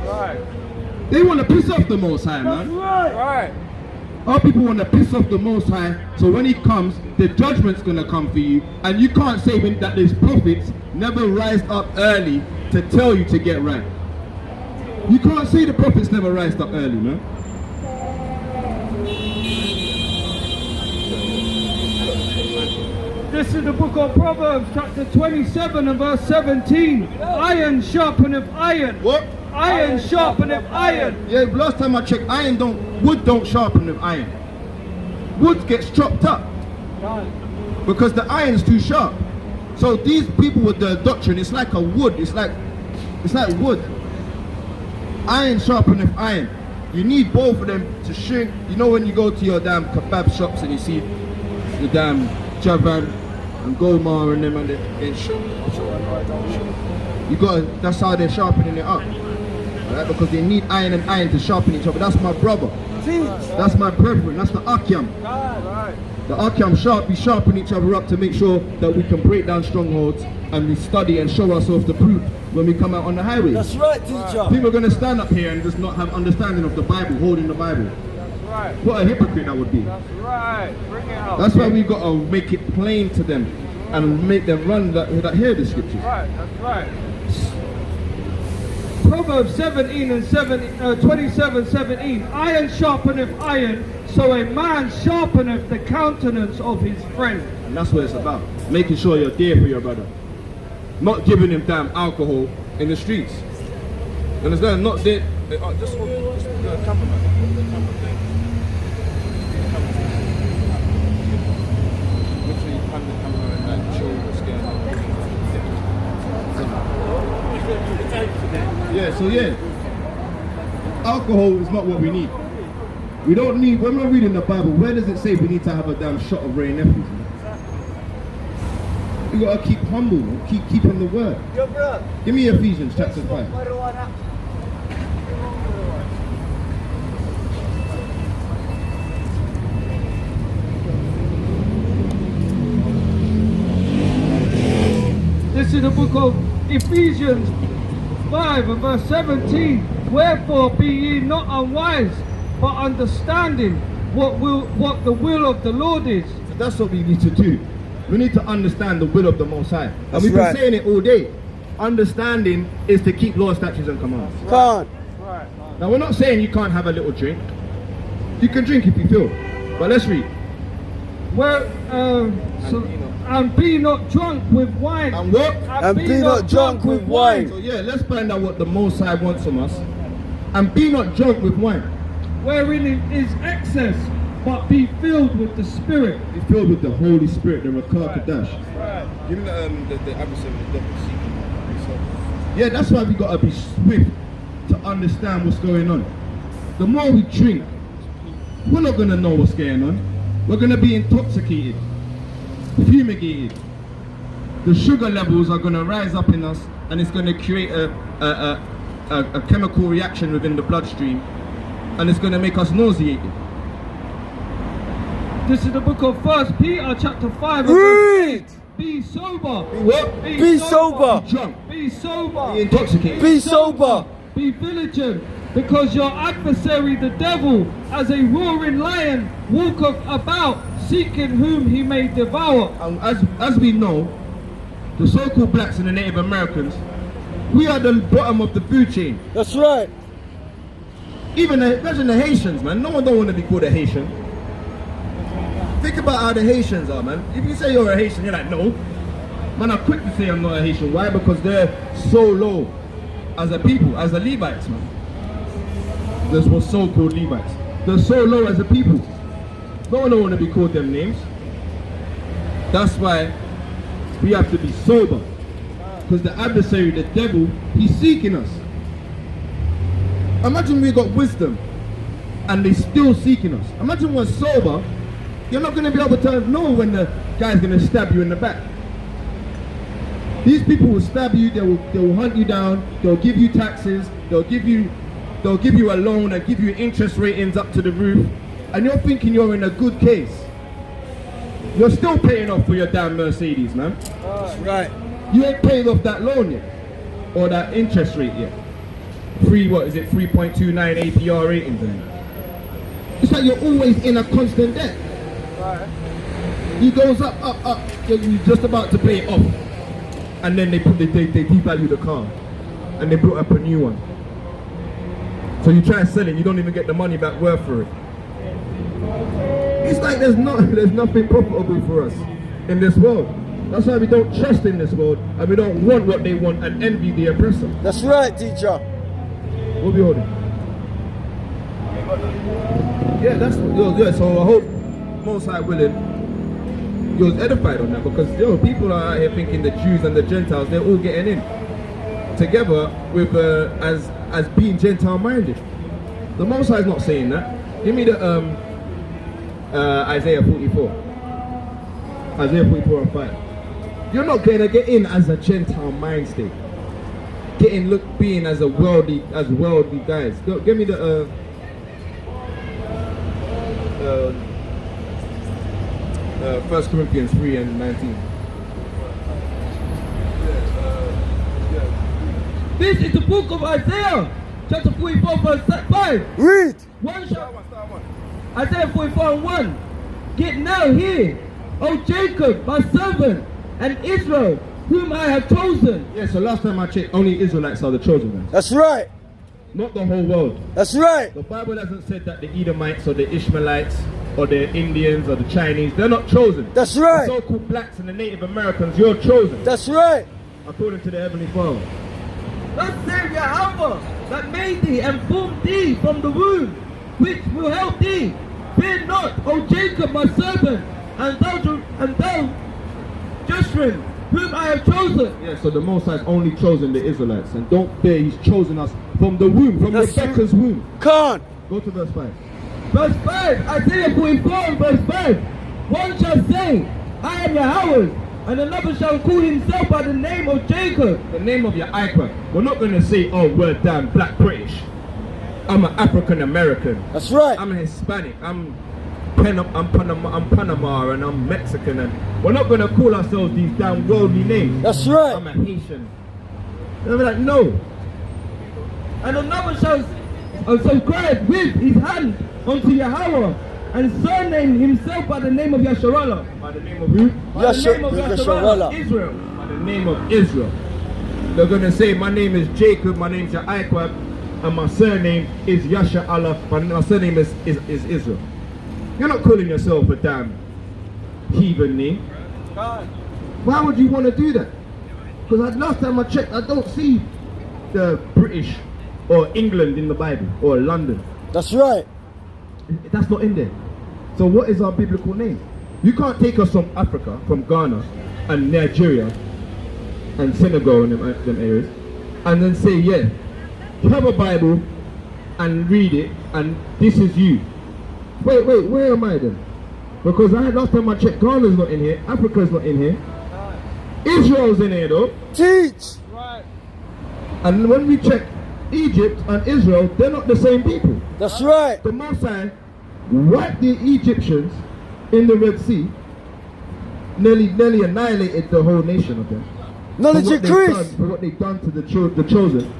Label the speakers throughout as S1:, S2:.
S1: Right.
S2: They want to piss off the Most High, man.
S1: Right.
S2: Our people want to piss off the Most High, so when He comes, the judgment's going to come for you. And you can't say that these prophets never rise up early to tell you to get right. You can't say the prophets never rise up early, man.
S1: This is the book of Proverbs, chapter 27 and verse 17. Iron sharpeneth iron.
S2: What?
S1: Iron sharpeneth iron.
S2: Yeah, last time I checked, wood don't sharpen with iron. Wood gets chopped up because the iron's too sharp. So these people with the doctrine, it's like a wood. It's like wood. Iron sharpeneth iron. You need both of them to shrink. You know when you go to your damn kebab shops and you see the damn Javan and Gomar and them and that's how they're sharpening it up. Right? Because they need iron and iron to sharpen each other. That's my brother. That's my brethren. That's the Akyam. The Akyam we sharpen each other up to make sure that we can break down strongholds, and we study and show ourselves the proof when we come out on the highway.
S3: That's right, teacher.
S2: People are going to stand up here and just not have understanding of the Bible, holding the Bible.
S1: That's right.
S2: What a hypocrite that would be.
S1: That's right. Bring it out.
S2: That's why we've got to make it plain to them and make them run that hear the scriptures.
S1: Right. That's right. Proverbs 17 and 27:17. Iron sharpeneth iron, so a man sharpeneth the countenance of his friend.
S2: And that's what it's about. Making sure you're there for your brother. Not giving him damn alcohol in the streets. You understand? Not there. Just cameraman. Literally hand the camera and like show what's going on. Yeah, so yeah. Alcohol is not what we need. We don't need, when we're reading the Bible, where does it say we need to have a damn shot of Ray Nephews? We gotta keep humble, man. Keep on the word. Give me Ephesians chapter 5.
S1: This is the book of Ephesians 5 and verse 17. Wherefore be ye not unwise, but understanding what the will of the Lord is.
S2: So that's what we need to do. We need to understand the will of the Most High. And we've
S3: right.
S2: been saying it all day. Understanding is to keep law, statutes and commands.
S3: Can't.
S1: Right.
S2: Now we're not saying you can't have a little drink. You can drink if you feel. But let's read.
S1: And be not drunk with wine.
S2: And what?
S3: And be not drunk with wine.
S2: So yeah, let's find out what the Most High wants from us. And be not drunk with wine.
S1: Wherein is excess, but be filled with the Spirit.
S2: Be filled with the Holy Spirit, the Rakah Kadash.
S1: Right.
S2: Give me the adversary, the devil seeking. Yeah, that's why we gotta be swift to understand what's going on. The more we drink, we're not gonna know what's going on. We're gonna be intoxicated, fumigated. The sugar levels are gonna rise up in us, and it's gonna create a chemical reaction within the bloodstream, and it's gonna make us nauseated.
S1: This is the book of 1 Peter chapter 5.
S3: Read!
S1: Be sober.
S2: Be what?
S3: Be sober.
S2: Be drunk.
S1: Be sober.
S2: Be intoxicated.
S3: Be sober.
S1: Be vigilant, because your adversary the devil, as a roaring lion, walketh about, seeking whom he may devour.
S2: And as we know, the so-called blacks and the Native Americans, we are the bottom of the food chain.
S3: That's right.
S2: Imagine the Haitians, man. No one don't want to be called a Haitian. Think about how the Haitians are, man. If you say you're a Haitian, you're like, no. Man, I'm quick to say I'm not a Haitian. Why? Because they're so low as a people, as the Levites, man. Those were so-called Levites. They're so low as a people. No one don't want to be called them names. That's why we have to be sober. Because the adversary, the devil, he's seeking us. Imagine we got wisdom and they're still seeking us. Imagine we're sober, you're not going to be able to know when the guy's going to stab you in the back. These people will stab you, they will hunt you down, they'll give you taxes, they'll give you a loan and give you interest ratings up to the roof, and you're thinking you're in a good case. You're still paying off for your damn Mercedes, man.
S3: That's right.
S2: You ain't paid off that loan yet, or that interest rate yet. 3.29 APR ratings in it. It's like you're always in a constant debt. He goes up, you're just about to pay it off. And then they devalue the car. And they brought up a new one. So you try and sell it, you don't even get the money back worth for it. It's like there's nothing profitable for us in this world. That's why we don't trust in this world, and we don't want what they want and envy the oppressor.
S3: That's right, teacher.
S2: What we holding? Yeah, that's what, yeah. So I hope Most High willing, you're edified on that, because people are out here thinking the Jews and the Gentiles, they're all getting in together with as being Gentile minded. The Most High is not saying that. Give me the Isaiah 44. Isaiah 44 and 5. You're not going to get in as a Gentile mind state. Being as worldly guys. Give me the 1 Corinthians 3 and 19.
S1: This is the book of Isaiah, chapter 44, verse 5.
S3: Read.
S1: Isaiah 44 and 1. Get now here, O Jacob, my servant, and Israel, whom I have chosen.
S2: Yeah, so last time I checked, only Israelites are the chosen ones.
S3: That's right.
S2: Not the whole world.
S3: That's right.
S2: The Bible hasn't said that the Edomites or the Ishmaelites or the Indians or the Chinese, they're not chosen.
S3: That's right.
S2: The so-called blacks and the Native Americans, you're chosen.
S3: That's right.
S2: According to the Heavenly Father.
S1: Thus saith Yahweh, that made thee and formed thee from the womb, which will help thee. Fear not, O Jacob, my servant, and thou Jeshurun, whom I have chosen.
S2: Yeah, so the Most High has only chosen the Israelites, and don't fear, He's chosen us from the womb, from Rebecca's womb.
S3: Come.
S2: Go to verse 5.
S1: Verse 5, Isaiah 44 and verse 5. One shall say, I am Yahweh, and another shall call himself by the name of Jacob.
S2: The name of your icon. We're not going to say, oh, we're damn black British. I'm an African American.
S3: That's right.
S2: I'm a Hispanic. I'm Panama and I'm Mexican, and we're not going to call ourselves these damn worldly names.
S3: That's right.
S2: I'm a Haitian. They'll be like, no.
S1: And another shall subscribe with his hand unto Yahweh, and surname himself by the name of Yasharallah.
S2: By the name of who?
S1: By the name of Yasharallah, Israel.
S2: By the name of Israel. They're going to say, my name is Jacob, my name's Yaiqab, and my surname is Yasha Allah, my surname is Israel. You're not calling yourself a damn heathen name. Why would you want to do that? Because last time I checked, I don't see the British or England in the Bible, or London.
S3: That's right.
S2: That's not in there. So what is our biblical name? You can't take us from Africa, from Ghana and Nigeria and Senegal and them areas, and then say, yeah, you have a Bible and read it, and this is you. Wait, where am I then? Because last time I checked, Ghana's not in here, Africa's not in here, Israel's in here though.
S3: Teach.
S1: Right.
S2: And when we check Egypt and Israel, they're not the same people.
S3: That's right.
S2: The Most High wiped the Egyptians in the Red Sea, nearly annihilated the whole nation of them.
S3: Knowledge increase.
S2: For what they've done to the chosen.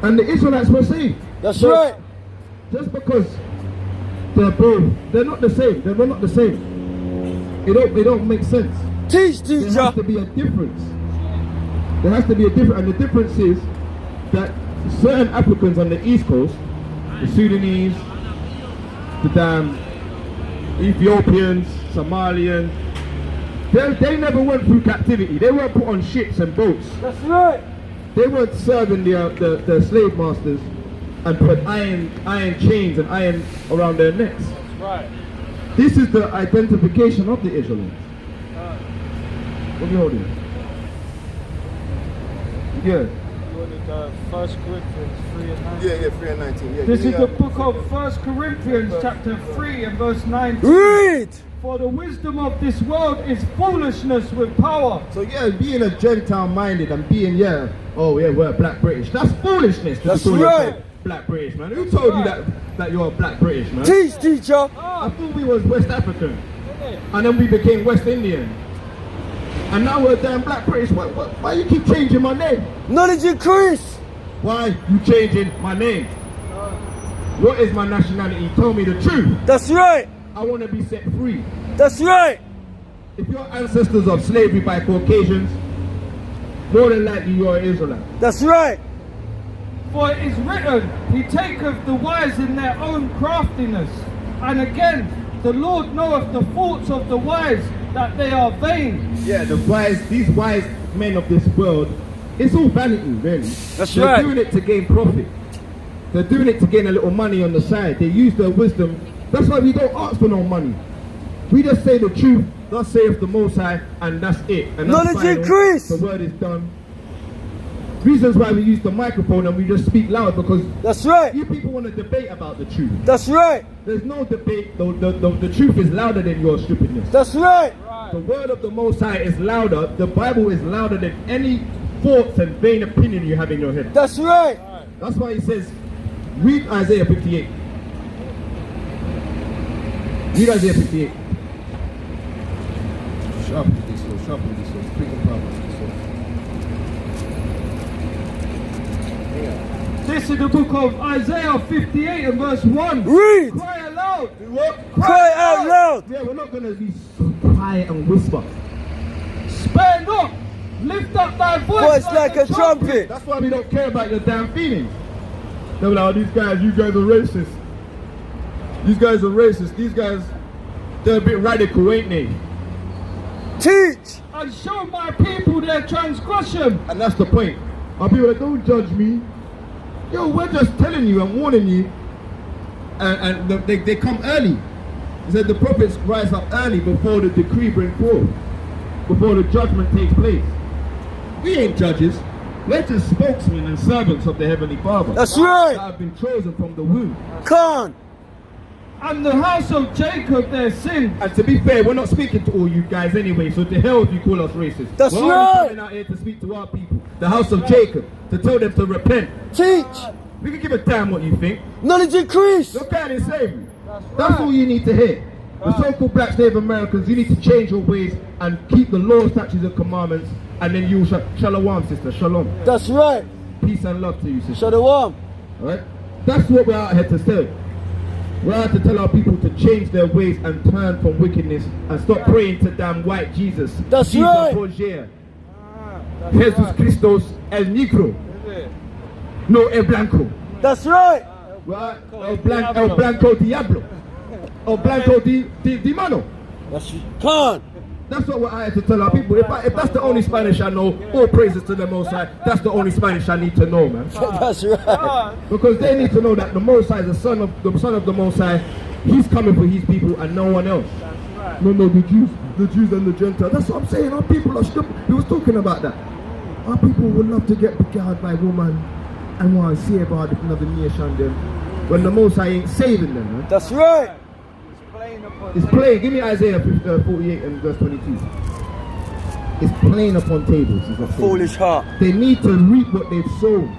S2: And the Israelites were saved.
S3: That's right.
S2: Just because they're not the same. They were not the same. It don't make sense.
S3: Teach,
S2: There
S3: teacher.
S2: has to be a difference. There has to be a difference, and the difference is that certain Africans on the East Coast, the Sudanese, the damn Ethiopians, Somalians, they never went through captivity. They weren't put on ships and boats.
S3: That's right.
S2: They weren't serving the slave masters and put iron chains and iron around their necks.
S1: That's right.
S2: This is the identification of the Israelites. What are you holding? Yeah.
S1: You wanted 1 Corinthians 3 and 19.
S2: Yeah, 3 and 19. Yeah,
S1: This is the book of 1 Corinthians chapter 3 and verse 19.
S3: Read.
S1: For the wisdom of this world is foolishness with power.
S2: So yeah, being a Gentile minded and being we're black British. That's foolishness.
S3: That's
S2: call yourself
S3: right.
S2: Black British, man. Who told you that you're a black British, man?
S3: Teach, teacher.
S2: I thought we was West African, and then we became West Indian, and now we're damn black British. Why you keep changing my name?
S3: Knowledge increase.
S2: Why you changing my name? What is my nationality? Tell me the truth.
S3: That's right.
S2: I want to be set free.
S3: That's right.
S2: If your ancestors of slavery by Caucasians, more than likely you are an Israelite.
S3: That's right.
S1: For it is written, He taketh the wise in their own craftiness. And again, the Lord knoweth the thoughts of the wise, that they are vain.
S2: Yeah, these wise men of this world, it's all vanity, really.
S3: That's right.
S2: They're doing it to gain profit. They're doing it to gain a little money on the side. They use their wisdom. That's why we don't ask for no money. We just say the truth, thus saith the Most High, and that's it. And that's
S3: Knowledge
S2: final.
S3: increase.
S2: The word is done. Reasons why we use the microphone and we just speak loud, because
S3: That's right.
S2: you people want to debate about the truth.
S3: That's right.
S2: There's no debate. The truth is louder than your stupidness.
S3: That's right.
S2: The word of the Most High is louder. The Bible is louder than any thoughts and vain opinion you have in your head.
S3: That's right.
S2: That's why he says, read Isaiah 58. Read Isaiah 58. Sharp with this one, sharp with this one. Speaking proverbs.
S1: This is the book of Isaiah 58 and verse 1.
S3: Read.
S1: Cry aloud.
S3: Cry out loud.
S2: Yeah, we're not going to be so quiet and whisper.
S1: Spare not. Lift up thy
S3: Voice like a trumpet.
S2: That's why we don't care about your damn feelings. They're like, oh, you guys are racist. These guys are racist. These guys, they're a bit radical, ain't they?
S3: Teach.
S1: And show my people their transgression.
S2: And that's the point. Our people are like, don't judge me. Yo, we're just telling you and warning you. And they come early. He said the prophets rise up early before the decree brings forth, before the judgment takes place. We ain't judges. We're just spokesmen and servants of the Heavenly Father.
S3: That's right.
S2: That have been chosen from the womb.
S3: Khan.
S1: And the house of Jacob their sin.
S2: And to be fair, we're not speaking to all you guys anyway, so to hell if you call us racist.
S3: That's
S2: we're
S3: right.
S2: only coming out here to speak to our people, the house of Jacob, to tell them to repent.
S3: Teach.
S2: We can give a damn what you think.
S3: Knowledge increase.
S2: Look at it, slavery. That's all you need to hear. The so-called black slave Americans, you need to change your ways and keep the laws, statutes, and commandments, and then you shalom, sister, shalom.
S3: That's right.
S2: Peace and love to you, sister.
S3: Shalom.
S2: All right? That's what we're out here to say. We're out to tell our people to change their ways and turn from wickedness and stop praying to damn white Jesus.
S3: That's
S2: Jesus
S3: right.
S2: Borgia. Jesus Christos el Negro. No, el Blanco.
S3: That's right.
S2: El Blanco Diablo. El Blanco di Mano.
S3: That's Khan.
S2: That's what we're out here to tell our people. If that's the only Spanish I know, all praises to the Most High. That's the only Spanish I need to know, man.
S3: That's right.
S2: Because they need to know that the Most High is the son of the Most High. He's coming for his people and no one else. No, the Jews and the Gentiles. That's what I'm saying. Our people are stupid. We was talking about that. Our people would love to get beguiled by woman and want to see about another nation then, when the Most High ain't saving them, man.
S3: That's right.
S2: It's plain. Give me Isaiah 48 and verse 22. It's plain upon tables. It's not
S3: Foolish heart.
S2: They need to reap what they've sown.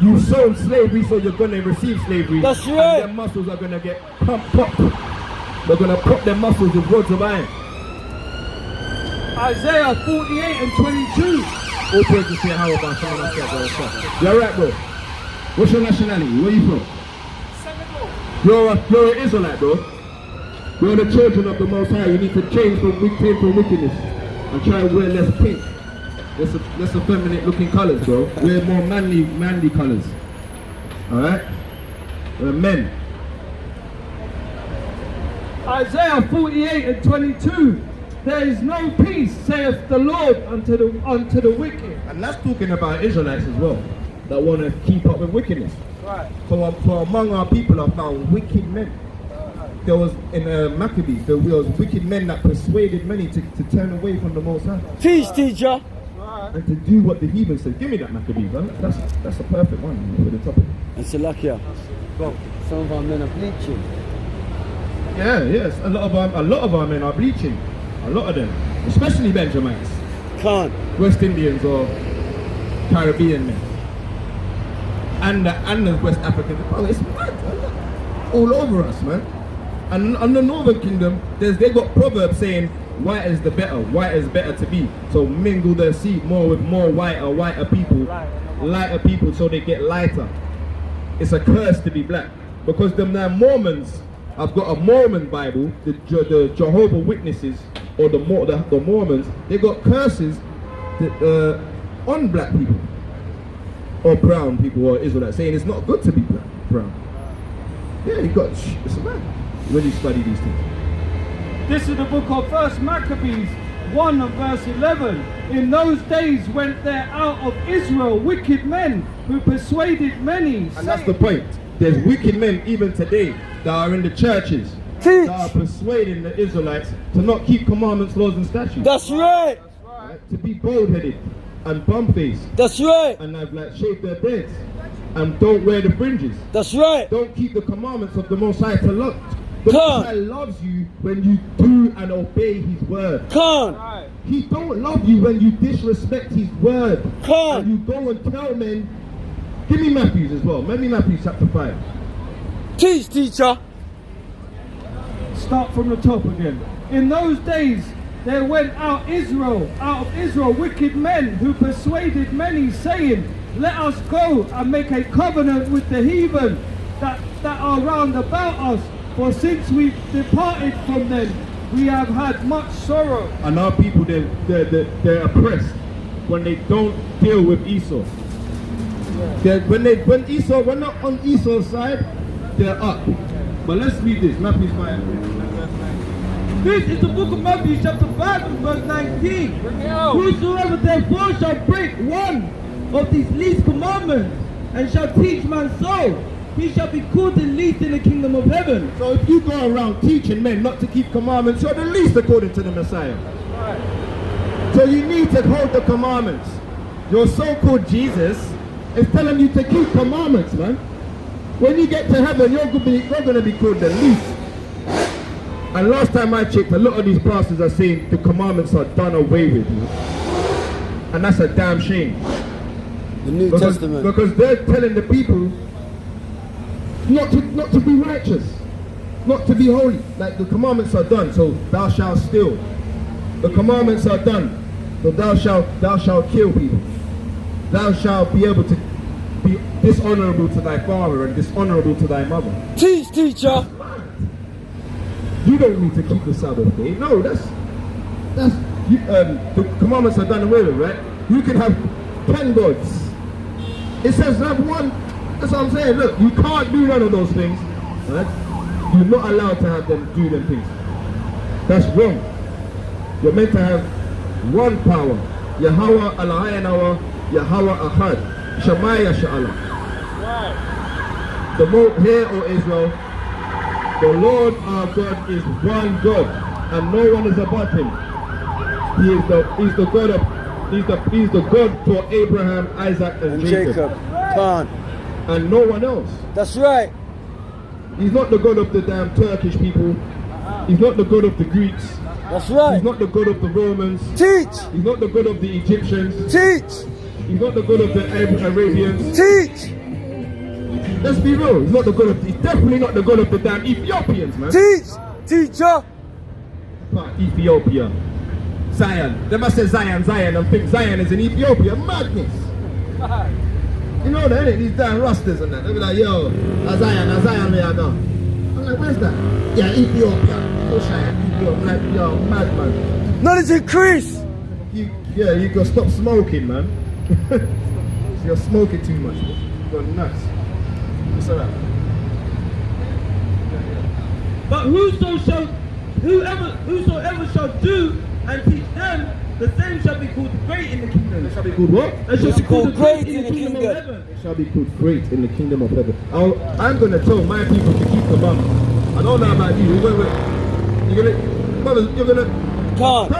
S2: You've sown slavery, so you're going to receive slavery.
S3: That's right.
S2: And their muscles are going to get pumped up. They're going to pop their muscles with rods of iron.
S1: Isaiah 48 and 22.
S2: All praise to say how about someone else there. You're right, bro. What's your nationality? Where are you from?
S1: Senegal.
S2: You're an Israelite, bro. We're the children of the Most High. You need to change from wickedness and try and wear less pink. Less effeminate looking colours, bro. Wear more manly colours. Alright? We're men.
S1: Isaiah 48 and 22. There is no peace, saith the Lord, unto the wicked.
S2: And that's talking about Israelites as well, that want to keep up with wickedness.
S1: Right.
S2: For among our people are found wicked men. There was in Maccabees, there was wicked men that persuaded many to turn away from the Most High.
S3: Teach, teacher.
S2: And to do what the heathen said. Give me that Maccabees, man. That's a perfect one for the topic.
S3: And Salakia. Some of our men are bleaching.
S2: Yeah, yes. A lot of our men are bleaching. A lot of them. Especially Benjamites.
S3: Khan.
S2: West Indians or Caribbean men. And the West Africans. Oh, it's mad. All over us, man. And the Northern Kingdom, they got proverbs saying, white is the better. White is better to be. So mingle their seed more with more whiter people, lighter people, so they get lighter. It's a curse to be black, because them now Mormons have got a Mormon Bible. The Jehovah's Witnesses or the Mormons, they got curses that, on black people or brown people or Israelites, saying it's not good to be brown. Yeah, it's a man when you study these things.
S1: This is the book of 1 Maccabees 1 and verse 11. In those days went there out of Israel wicked men who persuaded many.
S2: And that's the point. There's wicked men even today that are in the churches that are persuading the Israelites to not keep commandments, laws and statutes.
S3: That's right.
S2: Right? To be bald-headed and bum-faced.
S3: That's right.
S2: And have like shaved their beards. And don't wear the fringes.
S3: That's right.
S2: Don't keep the commandments of the Most High to love. The
S3: Come.
S2: Most High loves you when you do and obey His word.
S3: Come.
S2: He don't love you when you disrespect His word.
S3: Come.
S2: And you go and tell men. Give me Matthews as well. Give me Matthews chapter 5.
S3: Teach, teacher.
S1: Start from the top again. In those days there went out of Israel wicked men who persuaded many, saying, let us go and make a covenant with the heathen that are round about us, for since we departed from them we have had much sorrow.
S2: And our people, they're oppressed when they don't deal with Esau. When they're not on Esau's side, they're up. But let's read this, Matthew 5.
S1: This is the book of Matthew chapter 5 and verse 19. Whosoever therefore shall break one of these least commandments and shall teach man so, he shall be called the least in the kingdom of heaven.
S2: So if you go around teaching men not to keep commandments, you're the least according to the Messiah. So you need to hold the commandments. Your so-called Jesus is telling you to keep commandments, man. When you get to heaven, you're going to be called the least. And last time I checked, a lot of these pastors are saying the commandments are done away with. And that's a damn shame.
S3: The New Testament.
S2: Because they're telling the people not to be righteous, not to be holy. Like the commandments are done, so thou shalt steal. The commandments are done, so thou shalt kill people. Thou shalt be able to be dishonorable to thy father and dishonorable to thy mother.
S3: Teach, teacher.
S2: You don't need to keep the Sabbath day. No, the commandments are done away with, right? You can have 10 gods. It says have one. That's what I'm saying. Look, you can't do none of those things, right? You're not allowed to have them do them things. That's wrong. You're meant to have one power. Yahweh Eloheinu, Yahweh Ahad, Shemaya Sha'ala. Hear, O Israel, the Lord our God is one God, and no one is above Him. He's the God for Abraham, Isaac, and Jacob.
S3: Khan.
S2: And no one else.
S3: That's right.
S2: He's not the God of the damn Turkish people. He's not the God of the Greeks.
S3: That's right.
S2: He's not the God of the Romans.
S3: Teach.
S2: He's not the God of the Egyptians.
S3: Teach.
S2: He's not the God of the Arabians.
S3: Teach.
S2: Let's be real. He's definitely not the God of the damn Ethiopians, man.
S3: Teach. Teacher.
S2: Ethiopia. Zion. They must say Zion, and think Zion is in Ethiopia. Madness. You know that, innit? These damn rusters and that. They be like, yo, Zion, where I go? I'm like, where's that? Yeah, Ethiopia. So shy. Ethiopia. I'm like, yo, madman.
S3: Knowledge increase.
S2: You gotta stop smoking, man. You're smoking too much. You're nuts. It's alright.
S1: But whosoever shall do and teach them, the same shall be called great in the kingdom.
S2: They shall be called what?
S1: They shall be called great in the kingdom of heaven.
S2: They shall be called great in the kingdom of heaven. I'm going to tell my people to keep the commandments. I don't know about you. You're going to...
S3: Khan.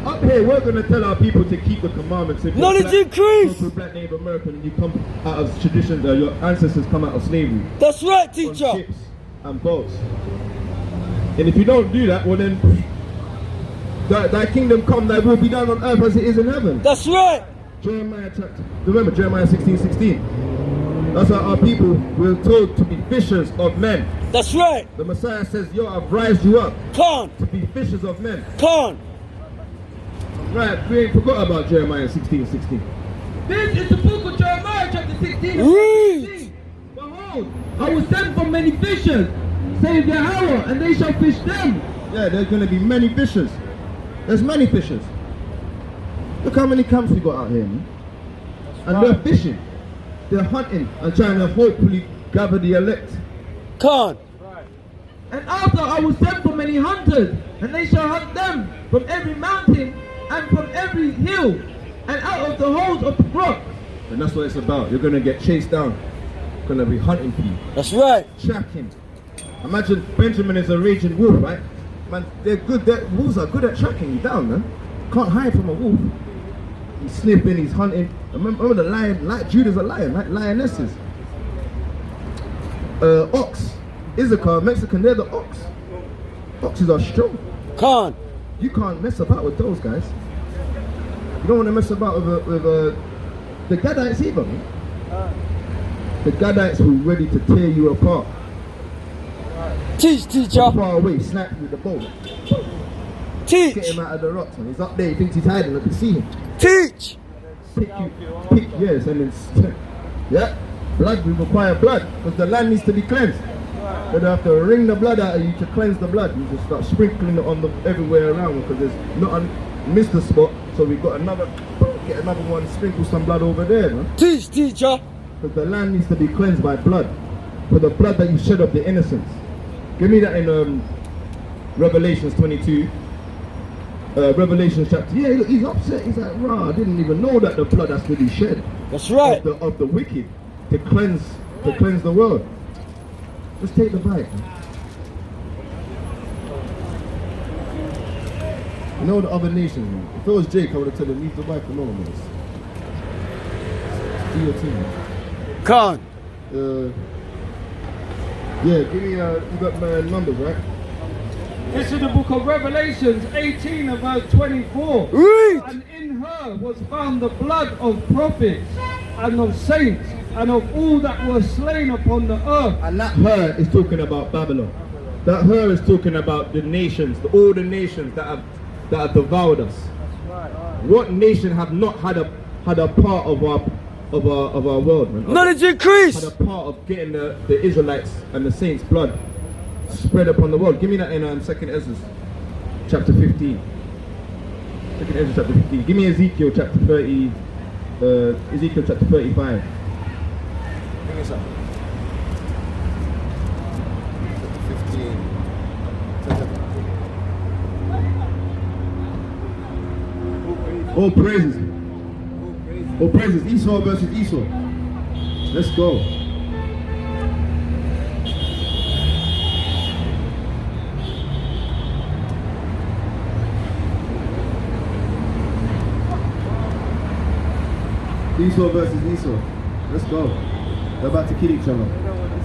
S2: Up here, we're going to tell our people to keep the commandments. If
S3: Knowledge increase.
S2: You're a black Native American and you come out of tradition, your ancestors come out of slavery.
S3: That's right,
S2: On
S3: teacher.
S2: ships and boats. And if you don't do that, well then, thy kingdom come, thy will be done on earth as it is in heaven.
S3: That's right.
S2: Jeremiah 16:16. That's how our people were told to be fishers of men.
S3: That's right.
S2: The Messiah says, yo, I've raised you up
S3: Con.
S2: to be fishers of men.
S3: Con.
S2: Right, we ain't forgot about Jeremiah 16:16.
S1: This is the book of Jeremiah chapter 16 and
S3: Read.
S1: 16. Behold, I will send for many fishers, saith Yahweh, and they shall fish them.
S2: Yeah, there's going to be many fishers. There's many fishers. Look how many camps we got out here, man. And they're fishing. They're hunting and trying to hopefully gather the elect.
S3: Con.
S1: And after I will send for many hunters, and they shall hunt them from every mountain and from every hill, and out of the holes of the rock.
S2: And that's what it's about. You're going to get chased down. Going to be hunting for you.
S3: That's right.
S2: Tracking. Imagine Benjamin is a raging wolf, right? Man, they're good. Wolves are good at tracking you down, man. Can't hide from a wolf. He's sniffing, he's hunting. Remember the lion, like Judah's a lion, right? Lionesses. Ox. Issachar, Mexican, they're the ox. Oxes are strong.
S3: Con.
S2: You can't mess about with those guys. You don't want to mess about with the Gadites either, man. The Gadites who are ready to tear you apart.
S3: Teach, teacher.
S2: Far away, snap with the bow.
S3: Teach.
S2: Get him out of the rocks, man. He's up there, he thinks he's hiding, I can see him.
S3: Teach.
S2: Yes, and it's, yeah, blood, we require blood, because the land needs to be cleansed. But they have to wring the blood out of you to cleanse the blood. You just start sprinkling it on the everywhere around, because there's not missed the spot, so we've got another, get another one, sprinkle some blood over there, man.
S3: Teach, teacher.
S2: Because the land needs to be cleansed by blood, for the blood that you shed of the innocents. Give me that in Revelations 22. Revelation chapter. Yeah, look, he's upset. He's like, rah, I didn't even know that the blood has to be shed.
S3: That's right.
S2: Of the wicked to cleanse the world. Let's take the bite. You know the other nations, man. If it was Jake, I would have told him leave the bike alone, man. Do your team.
S3: Con.
S2: Yeah, give me you got my numbers, right?
S1: This is the book of Revelations 18 and verse 24.
S3: Read.
S1: And in her was found the blood of prophets and of saints and of all that were slain upon the earth.
S2: And that her is talking about Babylon. That her is talking about the nations, all the nations that have devoured us. What nation have not had a part of our world, man?
S3: Knowledge increase.
S2: Had a part of getting the Israelites and the saints' blood spread upon the world. Give me that in 2nd Ezra chapter 15. 2nd Ezra chapter 15. Give me Ezekiel chapter 30. Ezekiel chapter 35. Bring this up. 15. All praises. All praises. Esau versus Esau. Let's go. Esau versus Esau. Let's go. They're about to kill each other.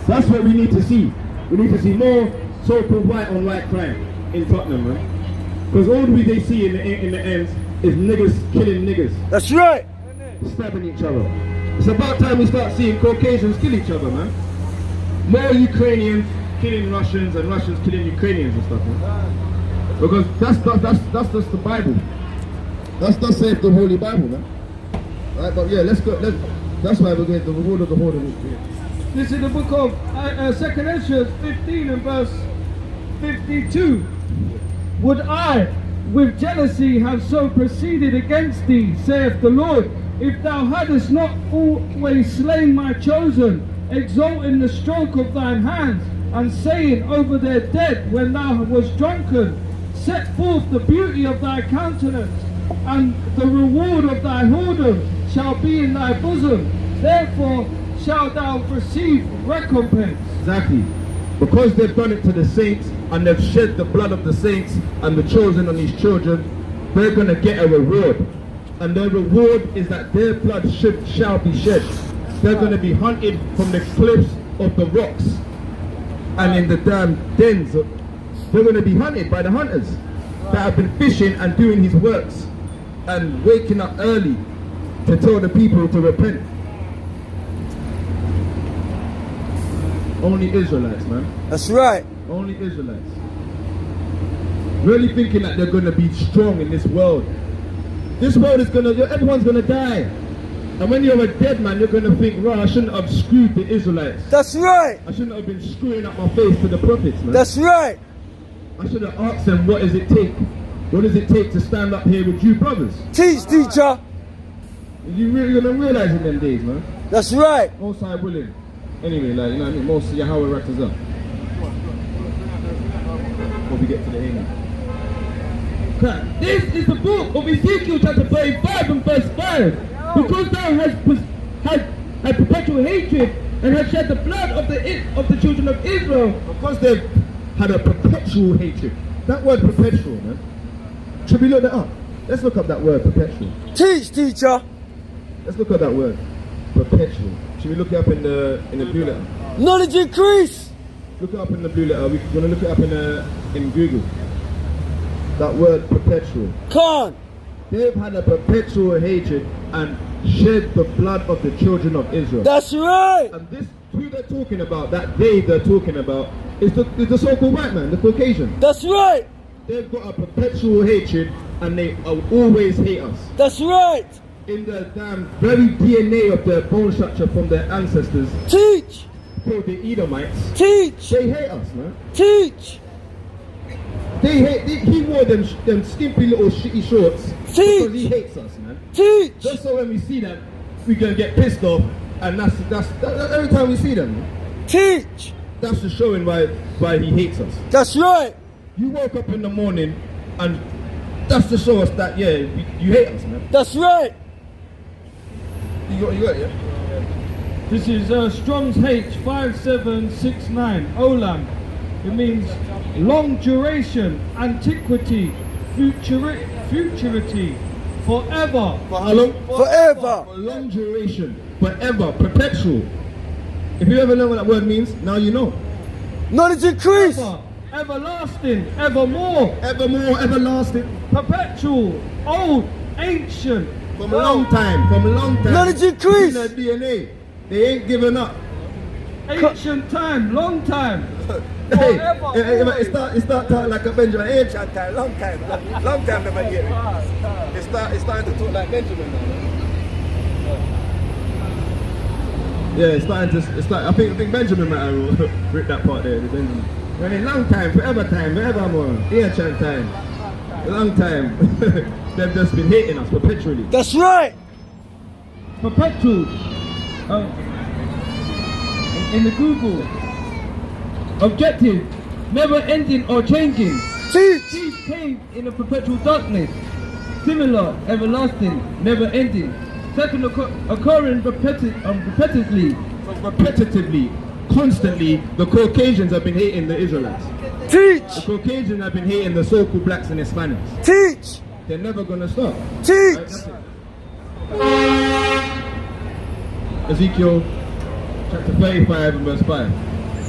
S2: That's what we need to see. We need to see more so-called white on white crime in Tottenham, man. Because all they see in the ends is niggas killing niggas.
S3: That's right.
S2: Stabbing each other. It's about time we start seeing Caucasians kill each other, man. More Ukrainians killing Russians and Russians killing Ukrainians and stuff, man. Because that's just the Bible. That's the Holy Bible, man. Right, but yeah, let's go. That's why we're going to the reward of the horde.
S1: This is the book of 2nd Ezra 15 and verse 52. Would I, with jealousy, have so proceeded against thee, saith the Lord, if thou hadst not always slain my chosen, exalting the stroke of thine hands, and saying over their dead when thou wast drunken, set forth the beauty of thy countenance, and the reward of thy whoredom shall be in thy bosom. Therefore shalt thou receive recompense.
S2: Exactly. Because they've done it to the saints, and they've shed the blood of the saints and the chosen on these children, they're going to get a reward. And their reward is that their blood shall be shed. They're going to be hunted from the cliffs of the rocks and in the damn dens. They're going to be hunted by the hunters that have been fishing and doing his works and waking up early to tell the people to repent. Only Israelites, man.
S3: That's right.
S2: Only Israelites. Really thinking that they're going to be strong in this world. This world is everyone's going to die. And when you're a dead man, you're going to think, right, I shouldn't have screwed the Israelites.
S3: That's right.
S2: I shouldn't have been screwing up my face to the prophets, man.
S3: That's right.
S2: I should have asked them, what does it take? What does it take to stand up here with you brothers?
S3: Teach, teacher.
S2: You really going to realize in them days, man.
S3: That's right.
S2: Most High willing. Anyway, like, you know what I mean? Most of Yahweh wrapped us up. Before we get to the end.
S1: This is the book of Ezekiel chapter 35 and verse 5. Because thou hast had perpetual hatred and hast shed the blood of the children of Israel.
S2: Because they've had a perpetual hatred. That word perpetual, man. Should we look that up? Let's look up that word perpetual.
S3: Teach, teacher.
S2: Let's look at that word perpetual. Should we look it up in the blue letter?
S3: Knowledge increase.
S2: Look it up in the blue letter. We're gonna look it up in Google. That word perpetual.
S3: Khan.
S2: They've had a perpetual hatred and shed the blood of the children of Israel.
S3: That's right.
S2: And this, who they're talking about, that they're talking about, is the so-called white man, the Caucasian.
S3: That's right.
S2: They've got a perpetual hatred and they always hate us.
S3: That's right.
S2: In the damn very DNA of their bone structure from their ancestors,
S3: Teach.
S2: called the Edomites,
S3: Teach.
S2: they hate us, man.
S3: Teach.
S2: He wore them skimpy little shitty shorts because he hates us, man.
S3: Teach.
S2: Just so when we see them, we're gonna get pissed off, and that's every time we see them.
S3: Teach.
S2: That's the showing why he hates us.
S3: That's right.
S2: You woke up in the morning, and that's to show us that you hate us, man.
S3: That's right.
S2: You got it, yeah.
S1: This is Strong's H5769, Olam. It means long duration, antiquity, futurity, forever.
S2: For how long?
S3: Forever.
S2: For long duration, forever, perpetual. If you ever know what that word means, now you know.
S3: Knowledge increase.
S1: Ever, everlasting, evermore,
S2: Evermore, everlasting.
S1: perpetual, old, ancient.
S2: From a long time,
S3: Knowledge increase.
S2: In their DNA, they ain't giving up.
S1: Ancient time, long time.
S2: Hey,
S1: Forever,
S2: it start talking like a Benjamin. Ancient time, long time never get it. It's starting to talk like Benjamin now. Yeah, I think Benjamin might have written that part there. The Benjamin. When it's long time, forevermore, ancient time, long time. They've just been hating us perpetually.
S3: That's right.
S1: Perpetual. In the Google. Objective. Never ending or changing.
S3: Teach.
S1: These came in a perpetual darkness. Similar, everlasting, never ending. Second occurring repetitively.
S2: So repetitively, constantly, the Caucasians have been hating the Israelites.
S3: Teach.
S2: The Caucasians have been hating the so-called blacks and Hispanics.
S3: Teach.
S2: They're never gonna stop.
S3: Teach.
S2: Right, Ezekiel chapter 35 and verse 5.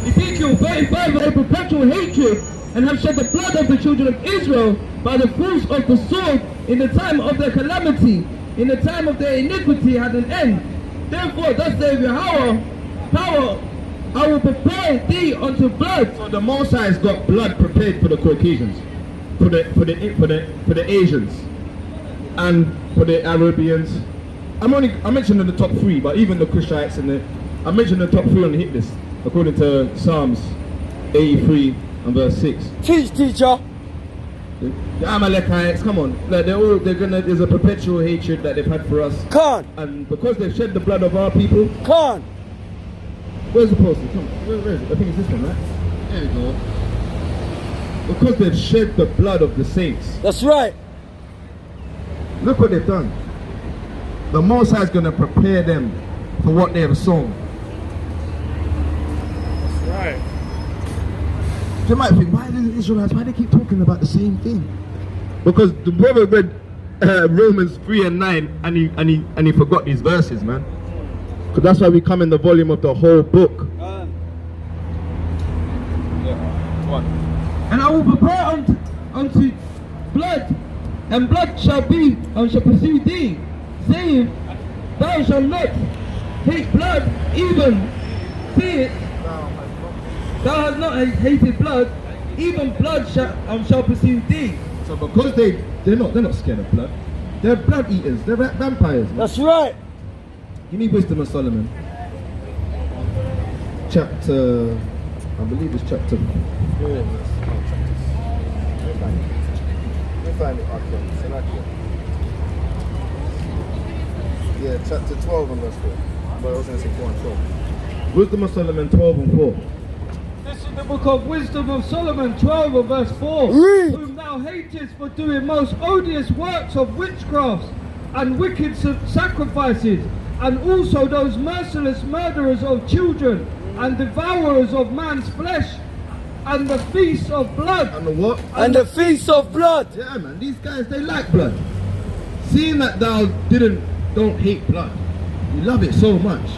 S1: Ezekiel 35 a perpetual hatred and have shed the blood of the children of Israel by the force of the sword in the time of their calamity, in the time of their iniquity had an end. Therefore, thus saith Yahweh, power, I will prepare thee unto blood.
S2: So the Most High has got blood prepared for the Caucasians, for the Asians, and for the Arabians. I'm mentioning the top three, but even the Cushites I mentioned the top three on the hit list according to Psalms 83 and verse 6.
S3: Teach, teacher.
S2: The Amalekites, come on, like there's a perpetual hatred that they've had for us.
S3: Khan.
S2: And because they've shed the blood of our people.
S3: Khan.
S2: Where's the poster? Come on, where is it? I think it's this one, right? There we go. Because they've shed the blood of the saints.
S3: That's right.
S2: Look what they've done. The Most High is going to prepare them for what they have sown.
S3: That's right.
S2: You might think, why do the Israelites, why they keep talking about the same thing? Because the brother read Romans 3 and 9 and he forgot these verses, man. Because that's why we come in the volume of the whole book.
S1: And I will prepare unto blood, and blood shall pursue thee, saying, thou shalt not hate blood, even see it, Thou hast not hated blood, even blood shall pursue thee.
S2: So because they're not scared of blood, they're blood eaters, they're vampires. Man.
S3: That's right.
S2: Give me Wisdom of Solomon. Chapter, I believe it's chapter.
S3: Let me find it. Yeah, chapter 12 and verse 4. But I was going to say 4 and 12.
S2: Wisdom of Solomon 12 and 4.
S1: This is the book of Wisdom of Solomon 12 and verse 4.
S3: Read.
S1: Whom thou hatest for doing most odious works of witchcrafts and wicked sacrifices, and also those merciless murderers of children and devourers of man's flesh, and the feasts of blood.
S2: And the what?
S3: And the feast of blood.
S2: Yeah, man, these guys, they like blood. Seeing that thou don't hate blood, you love it so much.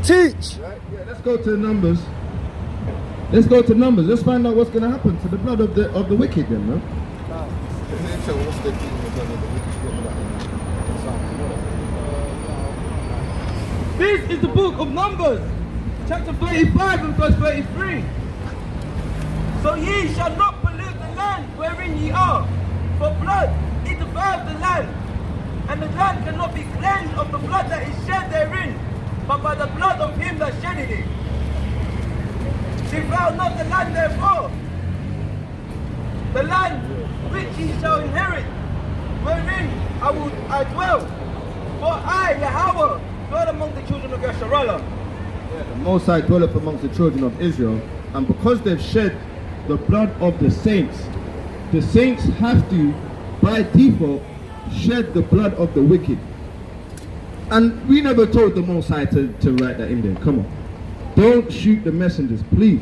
S3: Teach.
S2: Right? Yeah, let's go to Numbers. Let's go to Numbers. Let's find out what's going to happen to the blood of the wicked then, man.
S1: This is the book of Numbers, chapter 35 and verse 33. So ye shall not pollute the land wherein ye are, for blood it defiles the land, and the land cannot be cleansed of the blood that is shed therein, but by the blood of him that shedded it. Defile not the land therefore, the land which ye shall inherit, wherein I dwell. For I, Yahweh, dwell among the children of Yasharallah.
S2: The Most High dwelleth amongst the children of Israel, and because they've shed the blood of the saints have to, by default, shed the blood of the wicked. And we never told the Most High to write that in there. Come on. Don't shoot the messengers, please.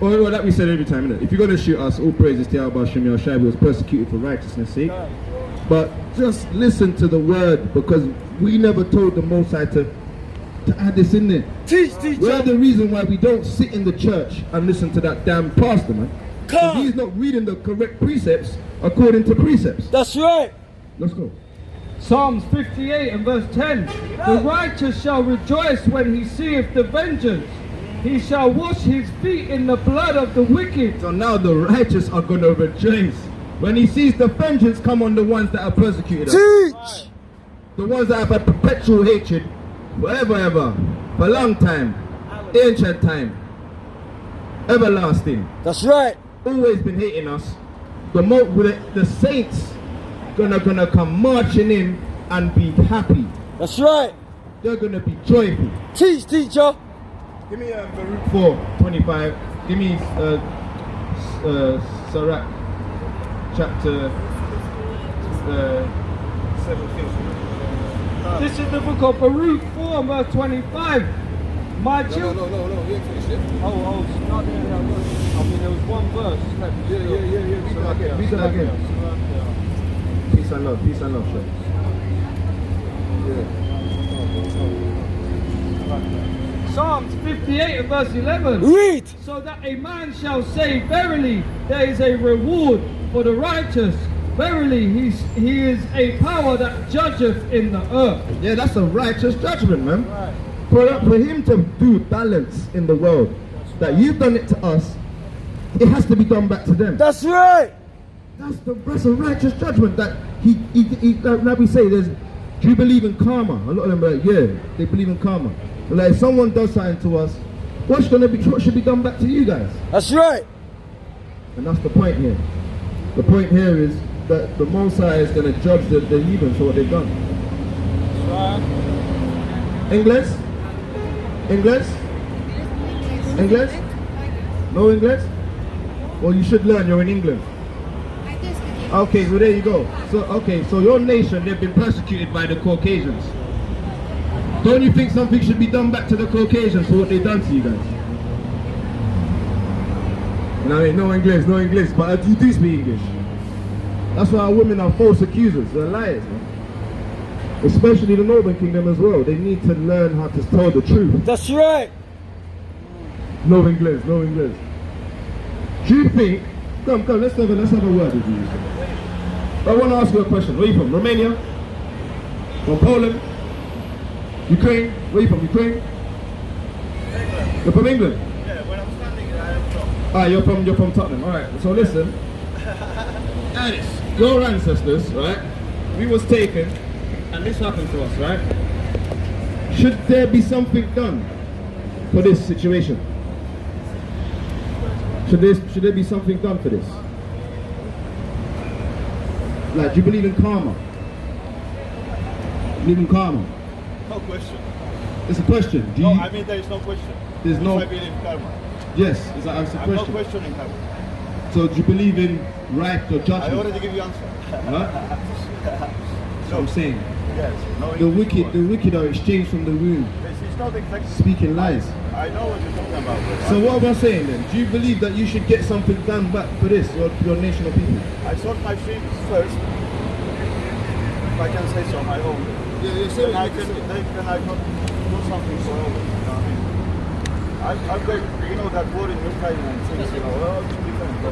S2: Or like we said every time, innit? If you're going to shoot us, all praises to Yahweh Shem Yahushua, who was persecuted for righteousness' sake. But just listen to the word, because we never told the Most High to add this in there.
S3: Teach, teacher.
S2: We're the reason why we don't sit in the church and listen to that damn pastor, man. Because he's not reading the correct precepts according to precepts.
S3: That's right.
S2: Let's go.
S1: Psalms 58 and verse 10. The righteous shall rejoice when he seeth the vengeance. He shall wash his feet in the blood of the wicked.
S2: So now the righteous are going to rejoice when he sees the vengeance come on the ones that are persecuted us.
S3: Teach.
S2: The ones that have had perpetual hatred forever, for a long time, ancient time, everlasting.
S3: That's right.
S2: Always been hating us. The saints gonna come marching in and be happy.
S3: That's right.
S2: They're gonna be joyful.
S3: Teach, teacher.
S2: Give me Baruch 4:25. Give me Sirach chapter 17.
S1: This is the book of Baruch 4 verse 25. My children.
S2: No, we ain't finished yet.
S1: Oh, start there. I mean, there was one verse.
S2: Yeah. Read that again. Peace and love, sir.
S1: Psalms 58 and verse 11.
S3: Read.
S1: So that a man shall say, verily, there is a reward for the righteous. Verily, he is a power that judgeth in the earth.
S2: Yeah, that's a righteous judgment, man.
S1: Right.
S2: For him to do balance in the world, that you've done it to us, it has to be done back to them.
S3: That's right.
S2: That's a righteous judgment that he like we say, do you believe in karma? A lot of them are like, yeah, they believe in karma. But like, if someone does something to us, what should be done back to you guys?
S3: That's right.
S2: And that's the point here. The point here is that the Most High is going to judge the heathen for what they've done.
S1: Right.
S2: English? No English? Well, you should learn. You're in England. Okay, so there you go. So your nation, they've been persecuted by the Caucasians. Don't you think something should be done back to the Caucasians for what they've done to you guys? No English, but you do speak English. That's why our women are false accusers. They're liars, man. Especially the Northern Kingdom as well. They need to learn how to tell the truth.
S3: That's right.
S2: No English. Do you think? Come, let's have a word with you. I want to ask you a question. Where are you from? Romania? From Poland? Ukraine? Where are you from? Ukraine? You're from England?
S4: Yeah, when I'm standing
S2: Ah, you're from Tottenham. All right. So listen, Alice, your ancestors, right? We was taken, and this happened to us, right? Should there be something done for this situation? Should there be something done for this? Like, do you believe in karma? Believe in karma?
S4: No question.
S2: It's a question. Do
S4: No,
S2: you?
S4: I mean there is no question.
S2: There's
S4: If
S2: no.
S4: I believe in karma.
S2: Yes, it's a
S4: I'm
S2: question.
S4: not questioning karma.
S2: So do you believe in right or
S4: I
S2: judgment?
S4: already give you answer.
S2: Huh? That's what I'm saying.
S4: Yes. No,
S2: The wicked are exchanged from the womb,
S4: It's not exactly.
S2: speaking lies.
S4: I know what you're talking about.
S2: So what am I saying then? Do you believe that you should get something done back for this, your nation of people?
S4: I sort my sheep first. If I can say so, my own.
S2: Yeah,
S4: Then I can do something for all of them. You know what I mean? I've got, you know, that word in Ukraine and things, you know, well, it's different.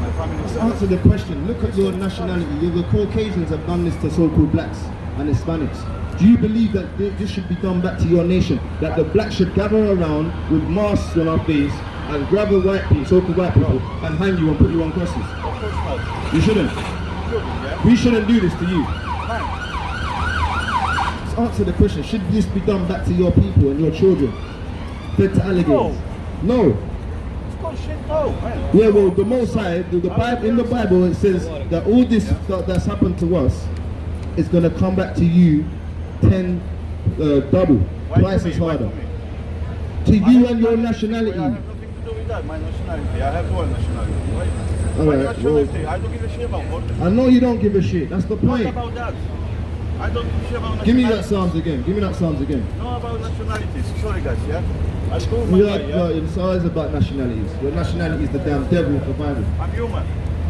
S4: My family
S2: Let's
S4: says,
S2: answer the question. Look at your nationality. The Caucasians have done this to so-called blacks and Hispanics. Do you believe that this should be done back to your nation? That the blacks should gather around with masks on our face and grab a white people, so-called white people, and hang you and put you on crosses?
S4: of course not.
S2: You shouldn't.
S4: Yeah?
S2: We shouldn't do this to you.
S4: Fine.
S2: Let's answer the question. Should this be done back to your people and your children? Fed to alligators? No.
S4: Of course, shit, no, man.
S2: Yeah, well, the Most High, Bible, in the Bible, it says that all this that's happened to us is going to come back to you double,
S4: Why
S2: twice
S4: to
S2: as
S4: me? Why
S2: harder.
S4: to me?
S2: To you and your nationality.
S4: I have nothing to do with that, my nationality. I have dual nationality. Right?
S2: All
S4: My
S2: right,
S4: nationality, I don't give a shit about what.
S2: I know you don't give a shit. That's the
S4: Not
S2: point.
S4: about that. I don't give a shit about
S2: Give me that
S4: nationality.
S2: Psalms again. Give me that Psalms again.
S4: No, about nationalities. Sorry, guys, yeah? I'll go my
S2: Yeah,
S4: way, yeah?
S2: it's always about nationalities. Your nationality is the damn devil of the Bible.
S4: I'm human.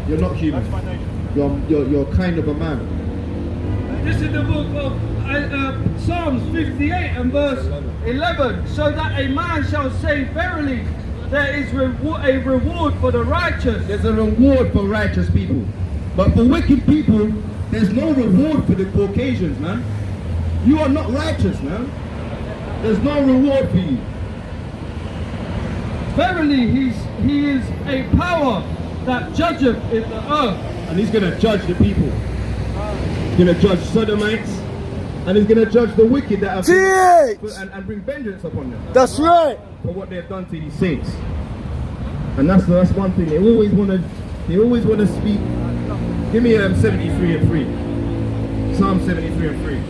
S2: You're not human.
S4: That's my nation.
S2: You're kind of a man.
S1: This is the book of Psalms 58 and verse 11. So that a man shall say, verily, there is a reward for the righteous.
S2: There's a reward for righteous people. But for wicked people, there's no reward for the Caucasians, man. You are not righteous, man. There's no reward for you.
S1: Verily, he is a power that judgeth in the earth.
S2: And he's going to judge the people. He's going to judge Sodomites. And he's going to judge the wicked that have and bring vengeance upon them.
S3: That's right.
S2: For what they've done to these saints. And that's one thing. They always want to speak. Give me 73 and 3. Psalm 73 and 3.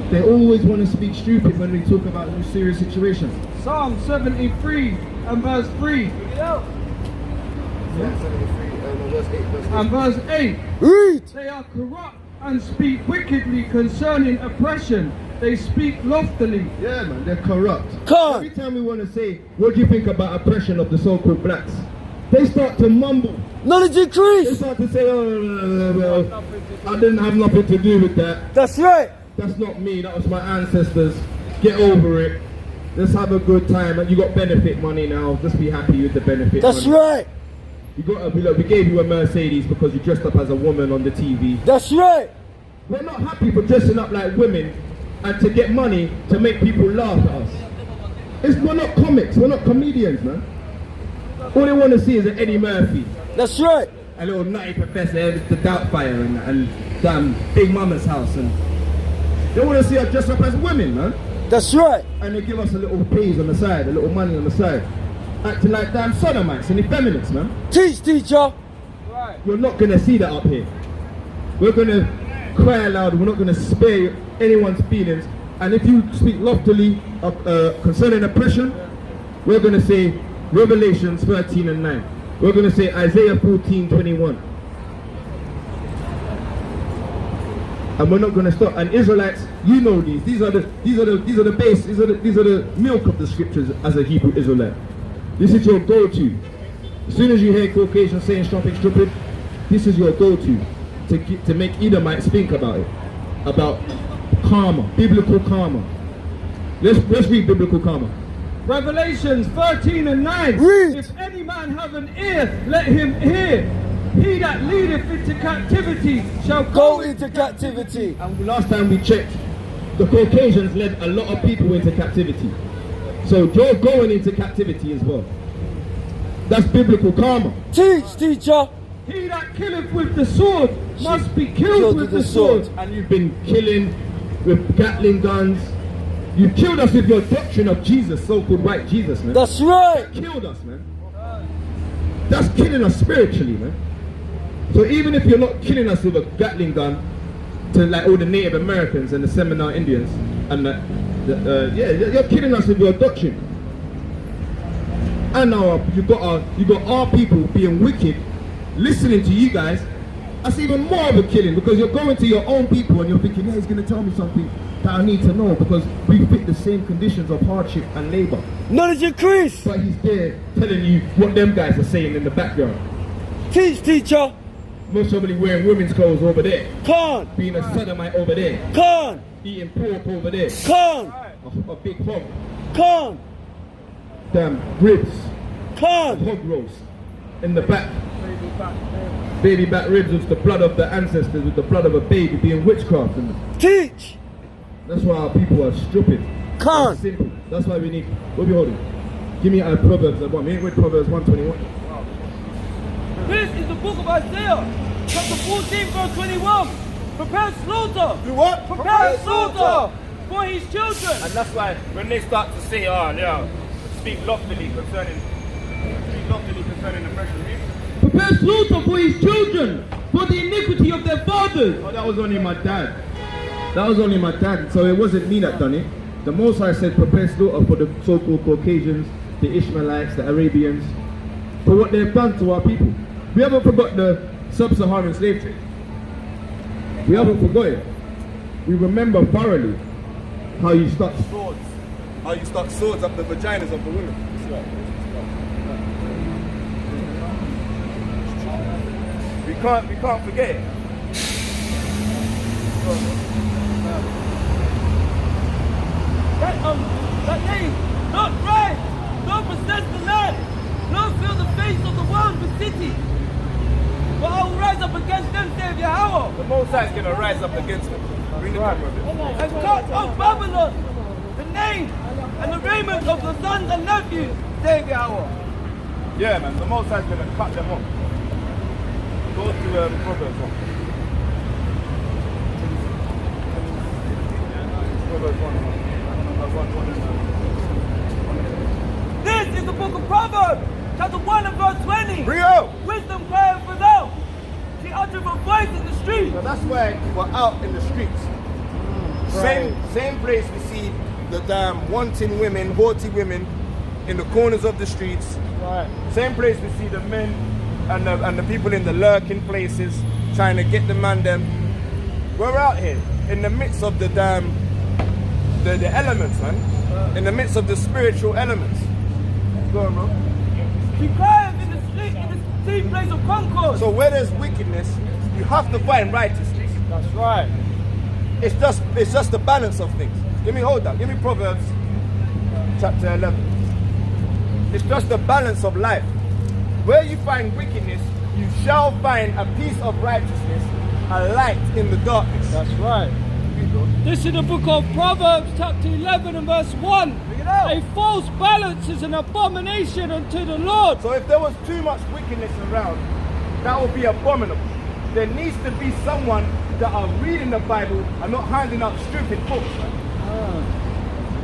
S2: They always want to speak stupid when we talk about these serious situations.
S1: Psalm 73 and verse 3 and verse 8.
S3: Read.
S1: They are corrupt and speak wickedly concerning oppression. They speak loftily.
S2: Yeah, man, they're corrupt.
S3: Come.
S2: Every time we want to say, what do you think about oppression of the so-called blacks? They start to mumble.
S3: Knowledge
S2: They
S3: increase.
S2: start to say, well, I didn't have nothing to do with that.
S3: That's right.
S2: That's not me, that was my ancestors. Get over it. Let's have a good time. And you got benefit money now. Just be happy with the benefit
S3: That's
S2: money.
S3: right.
S2: You got to be like, we gave you a Mercedes because you dressed up as a woman on the TV.
S3: That's right.
S2: We're not happy for dressing up like women and to get money to make people laugh at us. We're not comics, we're not comedians, man. All they want to see is an Eddie Murphy,
S3: That's right.
S2: a little nutty professor, the Doubtfire, and damn Big Mama's house, and they want to see us dressed up as women, man.
S3: That's right.
S2: And they give us a little peas on the side, a little money on the side, acting like damn sodomites and effeminates, man.
S3: Teach, teacher.
S2: You're not going to see that up here. We're going to cry aloud, we're not going to spare anyone's feelings. And if you speak loftily concerning oppression, we're going to say Revelations 13 and 9. We're going to say Isaiah 14:21. And we're not going to stop. And Israelites, you know these. These are the base. These are the milk of the scriptures as a Hebrew Israelite. This is your go-to. As soon as you hear Caucasians saying something stupid, this is your go-to to make Edomites think about it, about karma, biblical karma. Let's read biblical karma.
S1: Revelations 13 and 9.
S3: Read.
S1: If any man have an ear, let him hear. He that leadeth into captivity shall
S3: Go into captivity.
S2: And last time we checked, the Caucasians led a lot of people into captivity. So you're going into captivity as well. That's biblical karma.
S3: Teach, teacher.
S1: He that killeth with the sword must be killed with the sword.
S2: And you've been killing with Gatling guns. You killed us with your doctrine of Jesus, so-called white Jesus, man.
S3: That's right.
S2: That killed us, man. That's killing us spiritually, man. So even if you're not killing us with a Gatling gun, to like all the Native Americans and the Seminole Indians, and you're killing us with your doctrine. And now you got our people being wicked, listening to you guys. That's even more of a killing, because you're going to your own people and you're thinking, yeah, he's going to tell me something that I need to know, because we fit the same conditions of hardship and labor.
S3: Knowledge increase.
S2: But he's there telling you what them guys are saying in the background.
S3: Teach, teacher.
S2: Most probably wearing women's clothes over there.
S3: Can't.
S2: Being a sodomite over there.
S3: Can't.
S2: Eating pork over there.
S3: Can't.
S2: A big hog.
S3: Can't.
S2: Damn ribs.
S3: Can't.
S2: Hog roast. In the back. Baby back ribs with the blood of the ancestors, with the blood of a baby, being witchcraft.
S3: Teach.
S2: That's why our people are stupid.
S3: Can't.
S2: That's simple. That's why we need. What are we holding? Give me Proverbs. We ain't with Proverbs 121.
S1: This is the book of Isaiah, chapter 14, verse 21. Prepare slaughter.
S2: Do what?
S1: Prepare slaughter for his children.
S5: And that's why when they start to say, speak loftily concerning the precious people.
S1: Prepare slaughter for his children, for the iniquity of their fathers.
S2: Oh, that was only my dad. That was only my dad. So it wasn't me that done it. The Most High said prepare slaughter for the so-called Caucasians, the Ishmaelites, the Arabians, for what they've done to our people. We haven't forgot the sub-Saharan slave trade. We haven't forgot it. We remember thoroughly how you stuck swords. How you stuck swords up the vaginas of the women. We can't forget it.
S1: That they not rise, not possess the land, not fill the face of the world with city. But I will rise up against them, saith Yahweh.
S5: The Most High is going to rise up against them. Bring the camera a bit.
S1: And cut off Babylon, the name and the raiment of the sons and nephews, saith Yahweh.
S5: Yeah, man, the Most High is going to cut them off. Go to Proverbs 1. Proverbs 1.
S1: This is the book of Proverbs, chapter 1 and verse 20.
S5: Rio!
S1: Wisdom crieth without. She uttereth a voice in the street.
S5: So that's why we're out in the streets. Same place we see the damn wanting women, haughty women in the corners of the streets.
S3: Right.
S5: Same place we see the men and the people in the lurking places trying to get the man them. We're out here in the midst of the damn the elements, man. In the midst of the spiritual elements. Go on, bro.
S1: She crieth in the street, in the chief place of concord.
S5: So where there's wickedness, you have to find righteousness.
S3: That's right.
S5: It's just the balance of things. Give me Proverbs chapter 11. It's just the balance of life. Where you find wickedness, you shall find a piece of righteousness, a light in the darkness.
S3: That's right.
S1: This is the book of Proverbs, chapter 11 and verse 1. A false balance is an abomination unto the Lord.
S5: So if there was too much wickedness around, that would be abominable. There needs to be someone that are reading the Bible and not handing out stupid books. Right?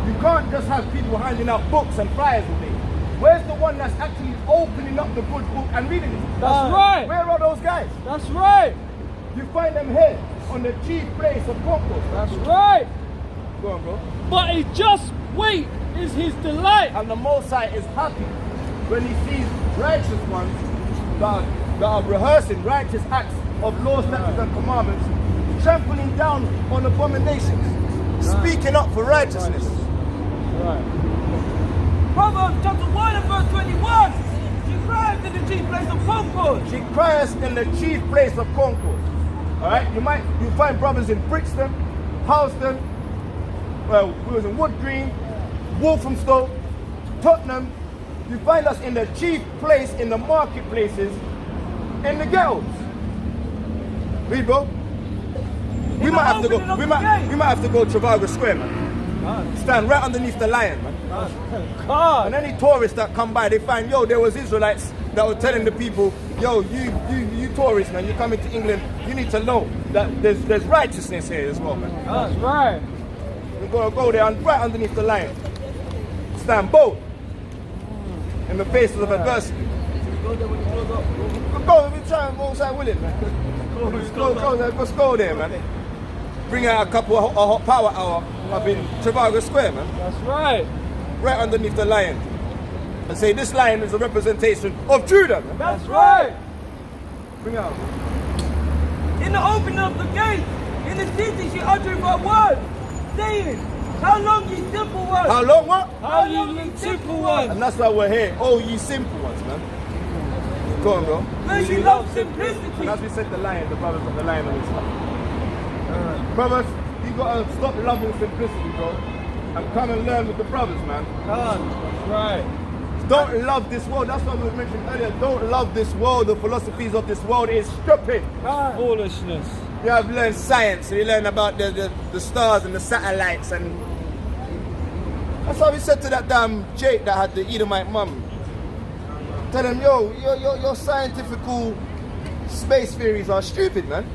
S5: You can't just have people handing out books and flyers all day. Where's the one that's actually opening up the good book and reading it?
S1: That's right.
S5: Where are those guys?
S1: That's right.
S5: You find them here on the chief place of concourse.
S1: That's right.
S5: Go on, bro.
S1: But a just wait is his delight.
S5: And the Most High is happy when he sees righteous ones that are rehearsing righteous acts of law, statutes and commandments, trampling down on abominations, speaking up for righteousness.
S3: Right.
S1: Proverbs chapter 1 and verse 21. She crieth in the chief place of concord.
S5: She cries in the chief place of concord. Alright, you find brothers in Brixton, Houston, we was in Wood Green, Walthamstow, Tottenham. You find us in the chief place in the marketplaces, in the ghettos. Read, bro. We might have to go Trafalgar Square, man. Stand right underneath the lion, man. And any tourists that come by, they find, yo, there was Israelites that were telling the people, yo, you tourists, man, you coming to England, you need to know that there's righteousness here as well, man.
S3: That's right.
S5: We're gonna go there and right underneath the lion. Stand bold in the faces of adversity. Go, we try and most I willing, man. Let's go there, man. Bring out a couple of hot power hour up in Trafalgar Square, man.
S3: That's right.
S5: Right underneath the lion. And say this lion is a representation of Judah, man.
S3: That's right.
S5: Bring out.
S1: In the opening of the gate, in the city she uttered a word, saying, how long ye simple ones?
S5: How long what?
S1: How long ye simple ones?
S5: And that's why we're here. Oh, ye simple ones, man. Go on, bro.
S1: May ye love simplicity.
S5: And as we said, the lion, the brothers of the lion on his heart. Brothers, you gotta stop loving simplicity, bro. And come and learn with the brothers, man.
S3: That's right.
S5: Don't love this world. That's what we mentioned earlier. Don't love this world. The philosophies of this world is stupid.
S3: Foolishness.
S5: You have learned science. You learn about the stars and the satellites, and that's how we said to that damn Jake that had the Edomite mum. Tell him, yo, your scientifical space theories are stupid, man.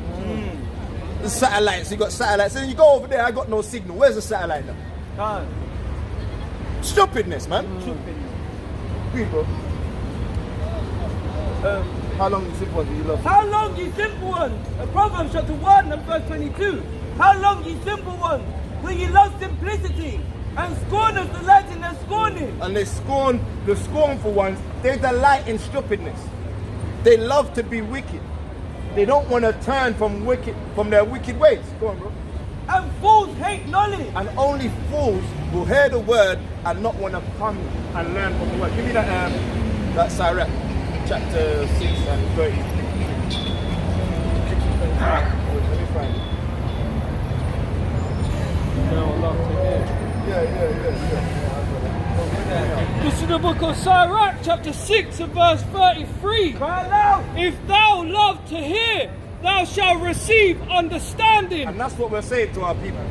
S5: The satellites, you got satellites, and then you go over there, I got no signal. Where's the satellite now? Stupidness, man. Read, bro. How long you simple ones do you love?
S1: How long ye simple ones? Proverbs chapter 1 and verse 22. How long ye simple ones? Will ye love simplicity? And scorners delight in their scorning.
S5: And they scorn the scornful ones. They delight in stupidness. They love to be wicked. They don't want to turn from their wicked ways. Go on, bro.
S1: And fools hate knowledge.
S5: And only fools will hear the word and not want to come and learn from the word. Give me that Sirach, chapter 6 and 30. Let me find it. Yeah.
S3: This is the book of Sirach, chapter 6 and verse 33.
S1: Cry aloud.
S3: If thou love to hear, thou shalt receive understanding.
S5: And that's what we're saying to our people.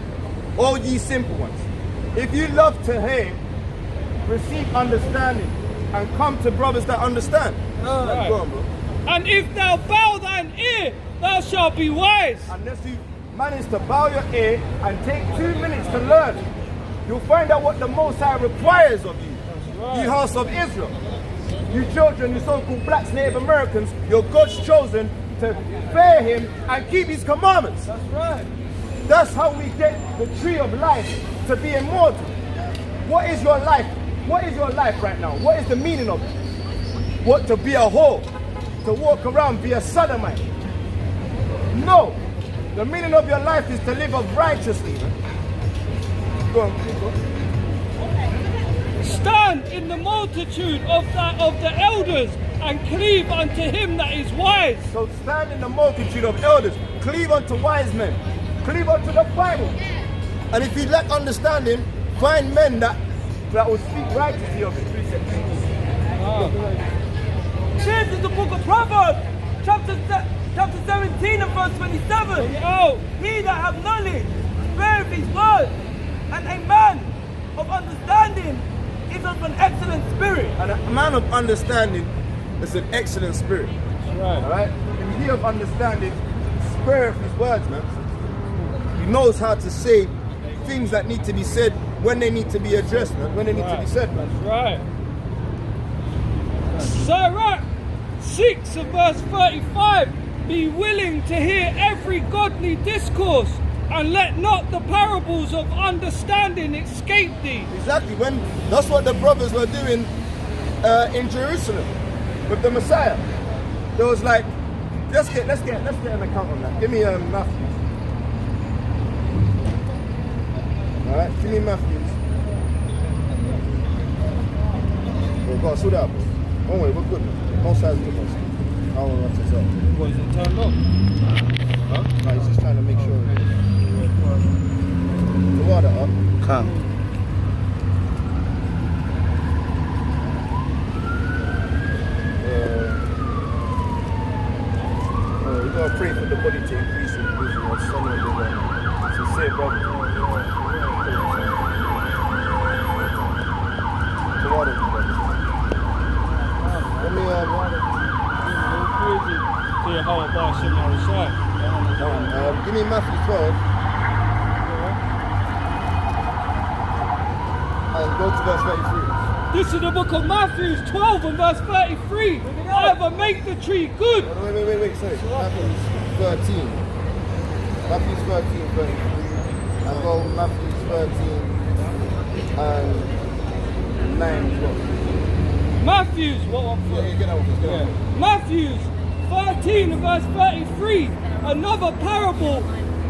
S5: All ye simple ones. If you love to hear, receive understanding and come to brothers that understand.
S3: Right.
S5: Go on, bro.
S3: And if thou bow thine ear, thou shalt be wise.
S5: Unless you manage to bow your ear and take 2 minutes to learn, you'll find out what the Most High requires of you. You house of Israel. You children, you so-called blacks, Native Americans, you're God's chosen to fear him and keep his commandments.
S3: That's right.
S5: That's how we get the tree of life to be immortal. What is your life? What is your life right now? What is the meaning of it? What, to be a whore? To walk around, be a sodomite? No. The meaning of your life is to live righteously. Go on, go.
S3: Stand in the multitude of the elders and cleave unto him that is wise.
S5: So stand in the multitude of elders, cleave unto wise men, cleave unto the Bible. And if you lack understanding, find men that will speak righteously of it.
S1: This is the book of Proverbs, chapter 17 and verse 27.
S3: Oh,
S1: He that hath knowledge feareth his word, and a man of understanding is of an excellent spirit.
S5: And a man of understanding is an excellent spirit.
S3: right.
S5: Alright? And he of understanding, spirit of his words, man. He knows how to say things that need to be said when they need to be addressed, man. When they need to be said, man.
S3: That's right. Sirach 6 and verse 35. Be willing to hear every godly discourse, and let not the parables of understanding escape thee.
S5: Exactly. That's what the brothers were doing in Jerusalem with the Messiah. There was like, let's get an account on that. Give me Matthew. All right, give me Matthews. Well, go on, suit up. Don't worry, we're good. No size to us. I don't want to sell.
S3: What, is it turned on?
S5: Huh? No, he's just trying to make sure. The water up.
S4: Come.
S5: We gotta pray for the body to increase in vision. Or someone to say, brother. Give me Matthew 12. And go to verse 33.
S3: This is the book of Matthew 12 and verse 33. Either make the tree good.
S5: Wait, sorry. Matthew 13. Matthew 13, 33. And go Matthew 13 and 9 as well.
S3: Matthew's, what one?
S5: Yeah, get out.
S3: Matthews 13 and verse 33. Another parable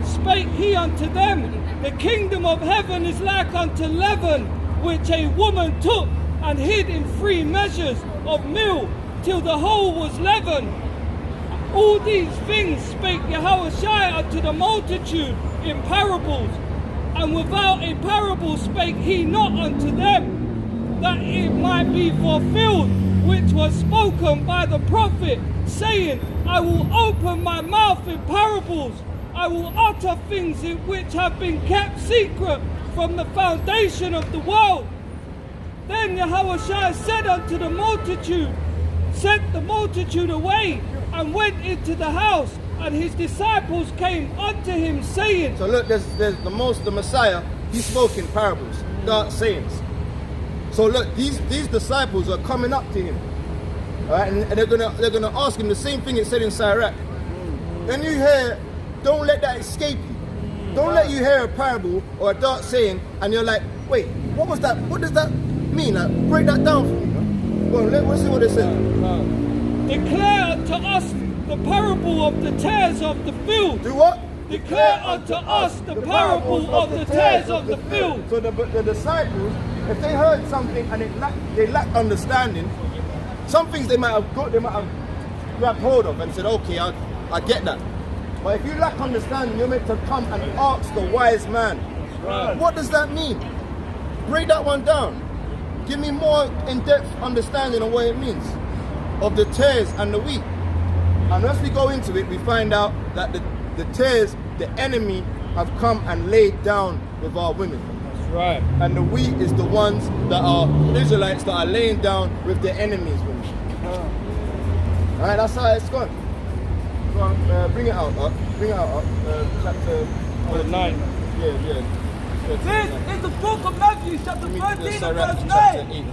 S3: spake he unto them. The kingdom of heaven is like unto leaven, which a woman took and hid in 3 measures of meal, till the whole was leavened. All these things spake Yahushua unto the multitude in parables, and without a parable spake he not unto them, that it might be fulfilled which was spoken by the prophet, saying, I will open my mouth in parables, I will utter things in which have been kept secret from the foundation of the world. Then Yahushua said unto the multitude, sent the multitude away, and went into the house, and his disciples came unto him, saying.
S5: So look, there's the Messiah, he spoke in parables, dark sayings. So look, these disciples are coming up to him, all right, and they're gonna ask him the same thing it said in Sirach. When you hear, don't let that escape you. Don't let you hear a parable or a dark saying, and you're like, wait, what was that? What does that mean? Like, break that down for me. Man. Well, let's see what it says.
S3: Declare unto us the parable of the tares of the field.
S5: Do what?
S3: Declare unto us the parable of the tares of the field.
S5: So the disciples, if they heard something and they lack understanding, some things they might have grabbed hold of and said, okay, I get that. But if you lack understanding, you're meant to come and ask the wise man.
S3: Right.
S5: What does that mean? Break that one down. Give me more in-depth understanding of what it means, of the tares and the wheat. And as we go into it, we find out that the tares, the enemy, have come and laid down with our women.
S3: That's right.
S5: And the wheat is the ones that are Israelites that are laying down with their enemies' women. Alright, that's how it's gone. Go on, bring it out up. Chapter
S3: 9.
S5: Yeah.
S1: This is the book of Matthew, chapter 13 and verse 9.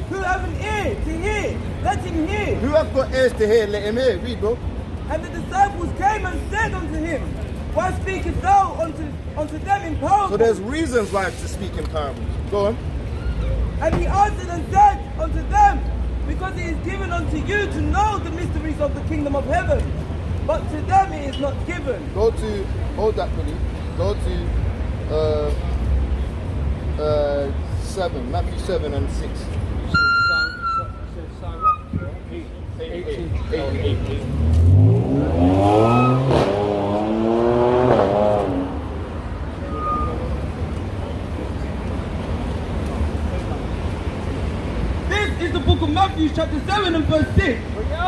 S1: Who have an ear to hear, let him hear.
S5: Who have got ears to hear, let him hear. Read, bro.
S1: And the disciples came and said unto him, why speakest thou unto them in parables?
S5: So there's reasons why to speak in parables. Go on.
S1: And he answered and said unto them, because it is given unto you to know the mysteries of the kingdom of heaven, but to them it is not given.
S5: Go to, hold that please. Go to 7, Matthew 7 and 6. 8.
S1: This is the book of Matthew, chapter 7 and verse 6.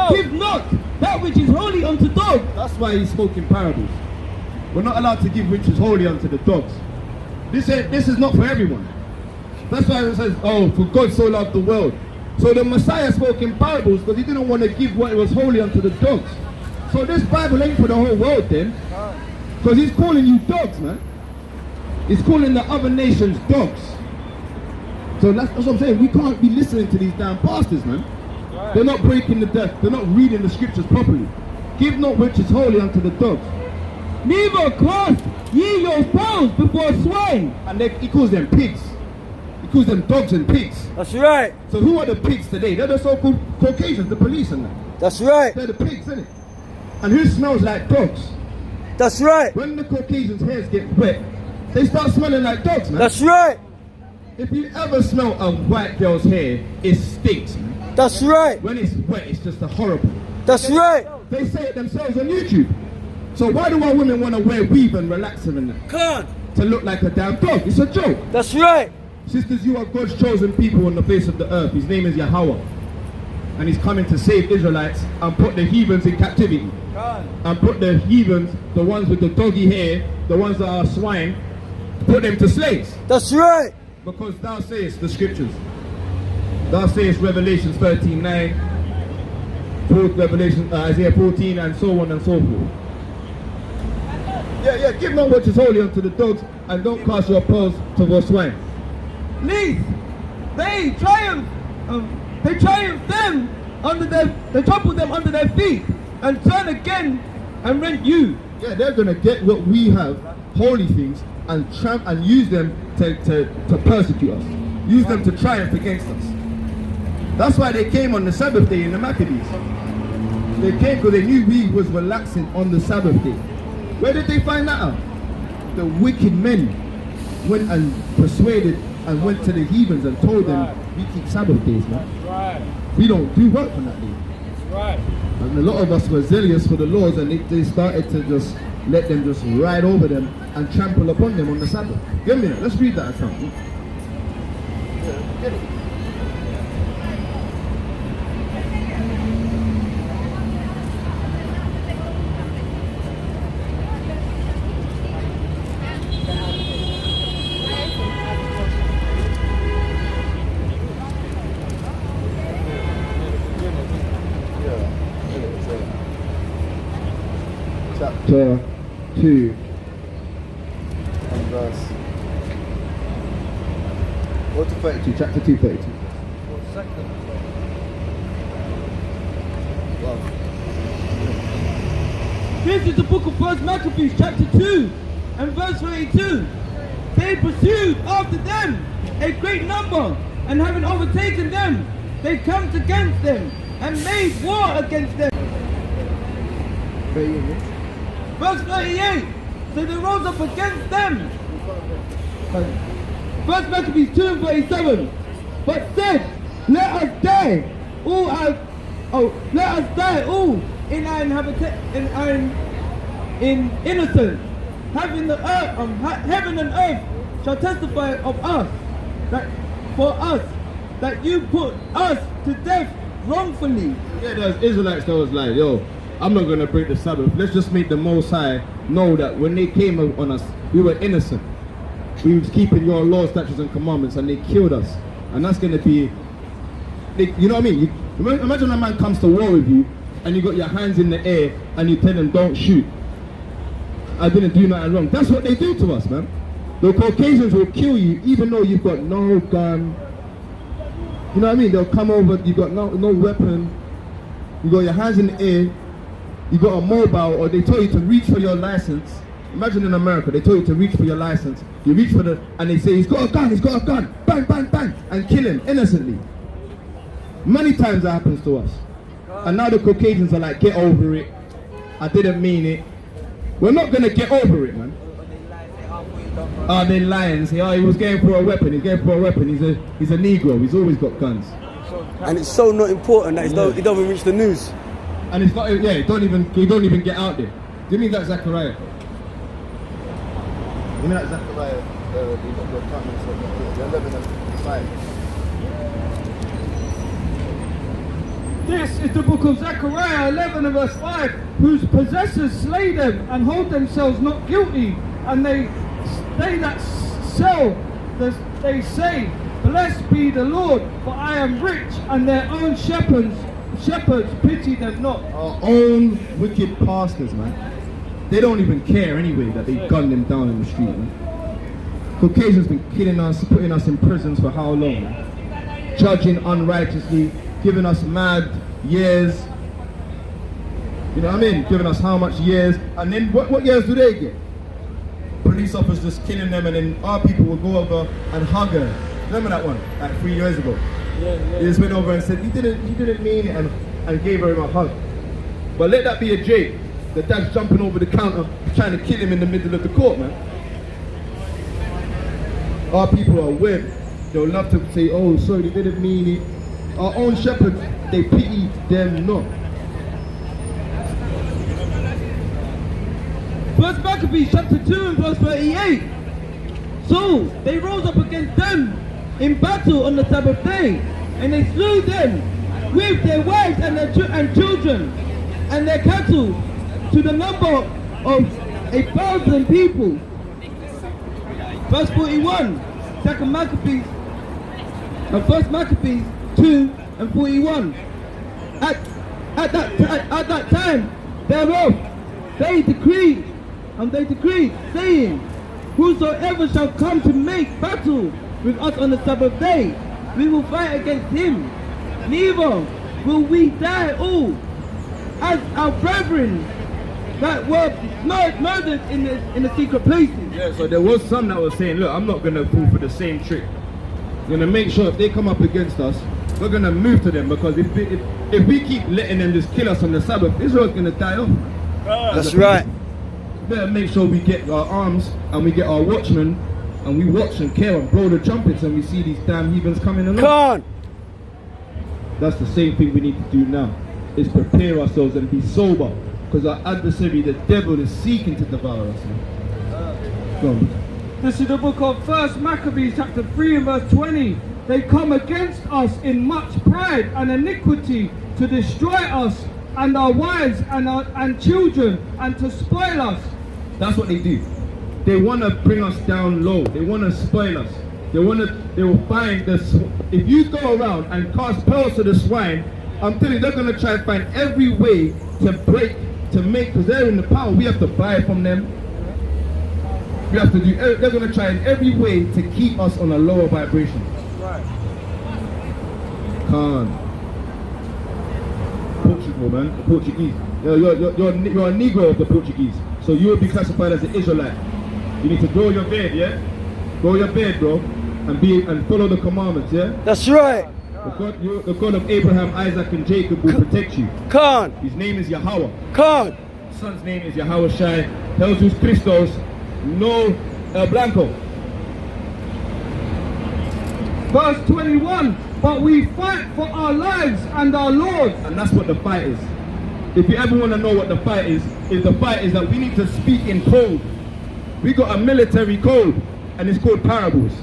S1: Give not that which is holy unto dogs.
S2: That's why he spoke in parables. We're not allowed to give which is holy unto the dogs. This is not for everyone. That's why it says, oh, for God so loved the world. So the Messiah spoke in parables because he didn't want to give what was holy unto the dogs. So this Bible ain't for the whole world then. Because he's calling you dogs, man. He's calling the other nations dogs. So that's what I'm saying. We can't be listening to these damn pastors, man. They're not breaking the death. They're not reading the scriptures properly. Give not which is holy unto the dogs.
S1: Neither cast ye yourselves before swine.
S2: And he calls them pigs. He calls them dogs and pigs.
S1: That's right.
S2: So who are the pigs today? They're the so-called Caucasians, the police and that.
S1: That's right.
S2: They're the pigs, isn't it? And who smells like dogs?
S1: That's right.
S2: When the Caucasians' hairs get wet, they start smelling like dogs, man.
S1: That's right.
S2: If you ever smell a white girl's hair, it stinks, man.
S1: That's right.
S2: When it's wet, it's just a horrible.
S1: That's right.
S2: They say it themselves on YouTube. So why do our women want to wear weave and relaxer and that?
S1: Come
S2: To look like a damn dog. It's a joke.
S1: That's right.
S2: Sisters, you are God's chosen people on the face of the earth. His name is Yahweh. And he's coming to save Israelites and put the heathens in captivity. And put the heathens, the ones with the doggy hair, the ones that are swine, put them to slaves.
S1: That's right.
S2: Because thou sayest the scriptures. Thou sayest Revelations 13:9, Isaiah 14, and so on and so forth. Yeah, give not what is holy unto the dogs, and don't cast your pearls to the swine.
S1: Least they triumph them they trample them under their feet, and turn again and rent you.
S2: Yeah, they're gonna get what we have, holy things, and use them to persecute us. Use them to triumph against us. That's why they came on the Sabbath day in the Maccabees. They came because they knew we was relaxing on the Sabbath day. Where did they find that out? The wicked men went and persuaded and went to the heathens and told them, we keep Sabbath days, man.
S3: Right.
S2: We don't do work on that day.
S3: Right.
S2: And a lot of us were zealous for the laws, and they started to just let them just ride over them and trample upon them on the Sabbath. Give me a minute, let's read that account. Get it. Chapter 2
S4: And verse.
S2: What to 32? Chapter 2, 32.
S1: This is the book of 1 Maccabees chapter 2 and verse 32. They pursued after them a great number, and having overtaken them, they camped against them and made war against them. Verse 38. So they rose up against them. 1 Maccabees 2 and 37. But said, let us die all in innocence. Heaven and earth shall testify of us that you put us to death wrongfully.
S2: Yeah, there's Israelites that was like, yo, I'm not going to break the Sabbath. Let's just make the Most High know that when they came on us, we were innocent. We was keeping your laws, statutes, and commandments, and they killed us. And that's going to be, you know what I mean? Imagine a man comes to war with you, and you got your hands in the air, and you tell them, don't shoot. I didn't do nothing wrong. That's what they do to us, man. The Caucasians will kill you, even though you've got no gun. You know what I mean? They'll come over, you got no weapon, you got your hands in the air, you got a mobile, or they tell you to reach for your license. Imagine in America, they tell you to reach for your license. You reach for and they say, he's got a gun, bang, bang, bang, and kill him innocently. Many times that happens to us. And now the Caucasians are like, get over it. I didn't mean it. We're not going to get over it, man. They're lying and say, he was going for a weapon, he's a Negro, he's always got guns.
S6: And it's so not important that it don't even reach the news.
S2: And it's not, it don't even get out there. Do you mean that Zechariah? You mean that Zechariah, the comments of the 11 and 5?
S3: This is the book of Zechariah 11 and verse 5, whose possessors slay them and hold themselves not guilty, and they that sell, they say, blessed be the Lord, for I am rich, and their own shepherds pity them not.
S2: Our own wicked pastors, man. They don't even care anyway that they gunned them down in the street, man. Caucasians been killing us, putting us in prisons for how long, man? Judging unrighteously, giving us mad years. You know what I mean? Giving us how much years, and then what years do they get? Police officers just killing them, and then our people will go over and hug her. Remember that one, like 3 years ago? Yeah. They just went over and said, you didn't mean it, and gave her a hug. But let that be a joke. The dad's jumping over the counter, trying to kill him in the middle of the court, man. Our people are weird. They'll love to say, oh, sorry, they didn't mean it. Our own shepherds, they pity them not.
S1: 1 Maccabees chapter 2 and verse 38. So they rose up against them in battle on the Sabbath day, and they slew them with their wives and their children and their cattle, to the number of 1,000 people. Verse 41. 2 Maccabees and 1 Maccabees 2 and 41. At that time thereof, they decreed And they decreed, saying, whosoever shall come to make battle with us on the Sabbath day, we will fight against him. Neither will we die all, as our brethren that were murdered in the secret places.
S2: Yeah, so there was some that was saying, look, I'm not going to fall for the same trick. I'm going to make sure if they come up against us, we're going to move to them, because if we keep letting them just kill us on the Sabbath, Israel's going to die off.
S6: That's right.
S2: Better make sure we get our arms and we get our watchmen and we watch and care and blow the trumpets and we see these damn heathens coming along.
S6: Come on.
S2: That's the same thing we need to do now, is prepare ourselves and be sober, because our adversary, the devil, is seeking to devour us. Go on.
S3: This is the book of 1 Maccabees Chapter 3 and verse 20. They come against us in much pride and iniquity to destroy us and our wives and children, and to spoil us.
S2: That's what they do. They want to bring us down low. They want to spoil us. They will find this. If you go around and cast pearls to the swine, I'm telling you, they're going to try and find every way to break, to make, because they're in the power. We have to buy from them. We have to do, they're going to try in every way to keep us on a lower vibration.
S3: Right.
S2: Can't. Portugal, man, the Portuguese. You're a Negro of the Portuguese, so you will be classified as an Israelite. You need to grow your beard, yeah? Grow your beard, bro, and follow the commandments, yeah?
S6: That's right.
S2: The God of Abraham, Isaac, and Jacob will protect you.
S6: Come.
S2: His name is Yahweh.
S6: Come.
S2: His son's name is Yahweh Shai. Jesus Christos, no El Blanco.
S3: Verse 21. But we fight for our lives and our lords.
S2: And that's what the fight is. If you ever want to know what the fight is the fight is that we need to speak in code. We got a military code, and it's called parables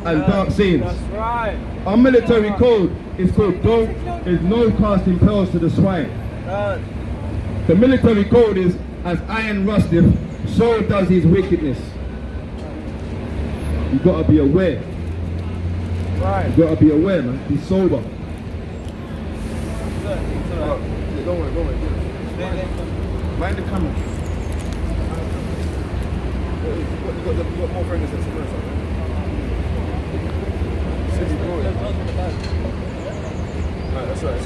S2: and dark sayings.
S3: That's right.
S2: Our military code is called is no casting pearls to the swine. The military code is, as iron rusteth, so does his wickedness. You gotta be aware.
S3: Right.
S2: You gotta be aware, man. Be sober. Don't worry. Mind the camera. You got more friends than some That's right.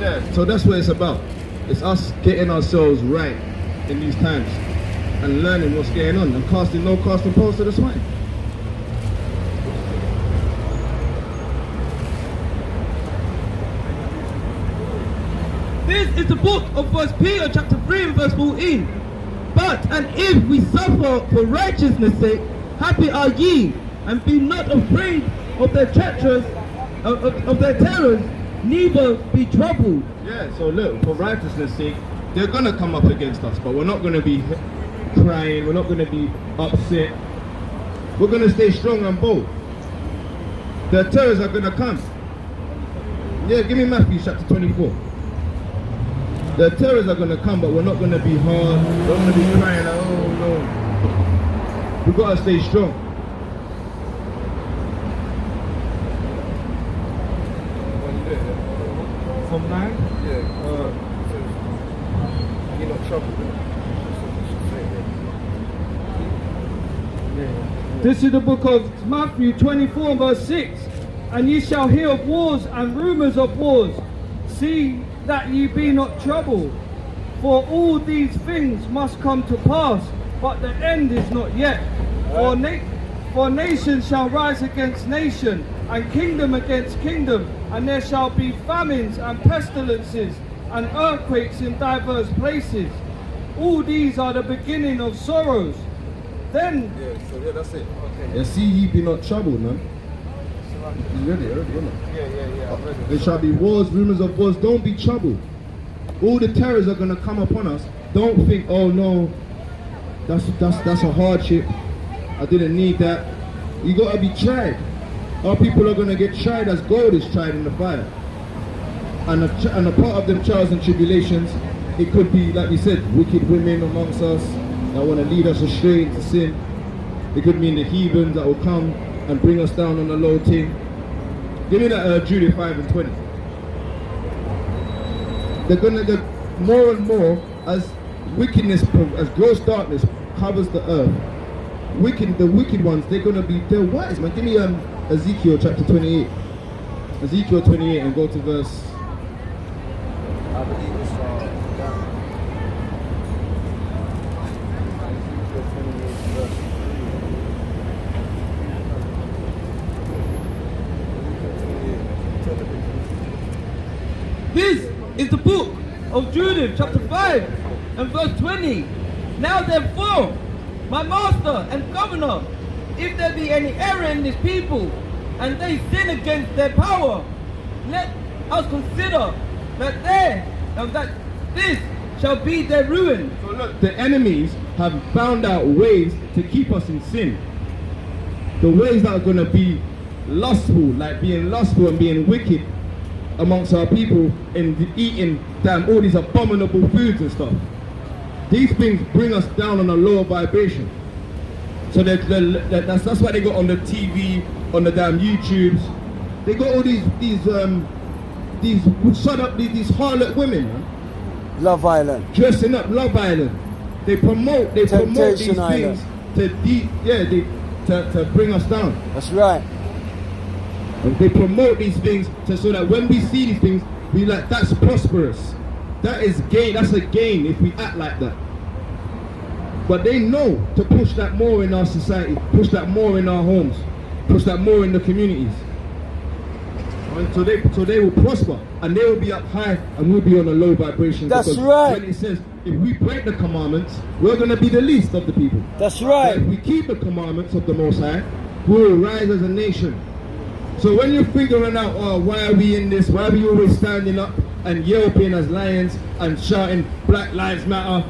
S2: Yeah, so that's what it's about. It's us getting ourselves right in these times and learning what's going on and casting pearls to the swine.
S1: This is the book of 1 Peter chapter 3 and verse 14. And if we suffer for righteousness' sake, happy are ye, and be not afraid of their treacherous, of their terrors, neither be troubled.
S2: Yeah, so look, for righteousness' sake, they're gonna come up against us, but we're not gonna be crying, we're not gonna be upset. We're gonna stay strong and bold. The terrors are gonna come. Yeah, give me Matthew chapter 24. The terrors are going to come, but we're not going to be hard. We're not going to be crying, oh no. We've got to stay strong.
S5: From 9? Yeah. You're not troubled.
S3: This is the book of Matthew 24 verse 6. And ye shall hear of wars and rumours of wars. See that ye be not troubled. For all these things must come to pass, but the end is not yet. For nation shall rise against nation, and kingdom against kingdom, and there shall be famines and pestilences, and earthquakes in diverse places. All these are the beginning of sorrows. Then...
S2: Yeah, that's it. Okay. Yeah, see ye be not troubled, man. You read it, isn't it?
S5: Yeah, I've read it.
S2: There shall be wars, rumors of wars. Don't be troubled. All the terrors are going to come upon us. Don't think, oh no, that's a hardship. I didn't need that. You got to be tried. Our people are going to get tried as gold is tried in the fire. And a part of them trials and tribulations, it could be, like we said, wicked women amongst us that want to lead us astray into sin. It could mean the heathens that will come and bring us down on the low thing. Give me that Jude 5 and 20. They're more and more as wickedness, as gross darkness covers the earth, the wicked ones, they're wise, man. Give me Ezekiel chapter 28. Ezekiel 28 and go to verse.
S5: I believe it's Ezekiel 28 verse 3.
S1: This is the book of Jude, chapter 5 and verse 20. Now therefore, my master and governor, if there be any error in this people, and they sin against their power, let us consider that this shall be their ruin.
S2: So look, the enemies have found out ways to keep us in sin. The ways that are going to be lustful, like being lustful and being wicked amongst our people and eating all these abominable foods and stuff. These things bring us down on a lower vibration. So that's why they got on the TV, on the damn YouTubes. They got all these harlot women, man.
S6: Love Island.
S2: Dressing up, Love Island. They promote these
S6: Temptation Island.
S2: things to bring us down.
S6: That's right.
S2: And they promote these things so that when we see these things, we like, that's prosperous. That is gain. That's a gain if we act like that. But they know to push that more in our society, push that more in our homes, push that more in the communities. And so they will prosper, and they will be up high, and we'll be on a low vibration.
S6: That's
S2: because
S6: right.
S2: when it says, if we break the commandments, we're going to be the least of the people.
S6: That's right.
S2: But if we keep the commandments of the Most High, we will rise as a nation. So when you're figuring out, oh, why are we in this? Why are we always standing up and yelping as lions and shouting, Black Lives Matter,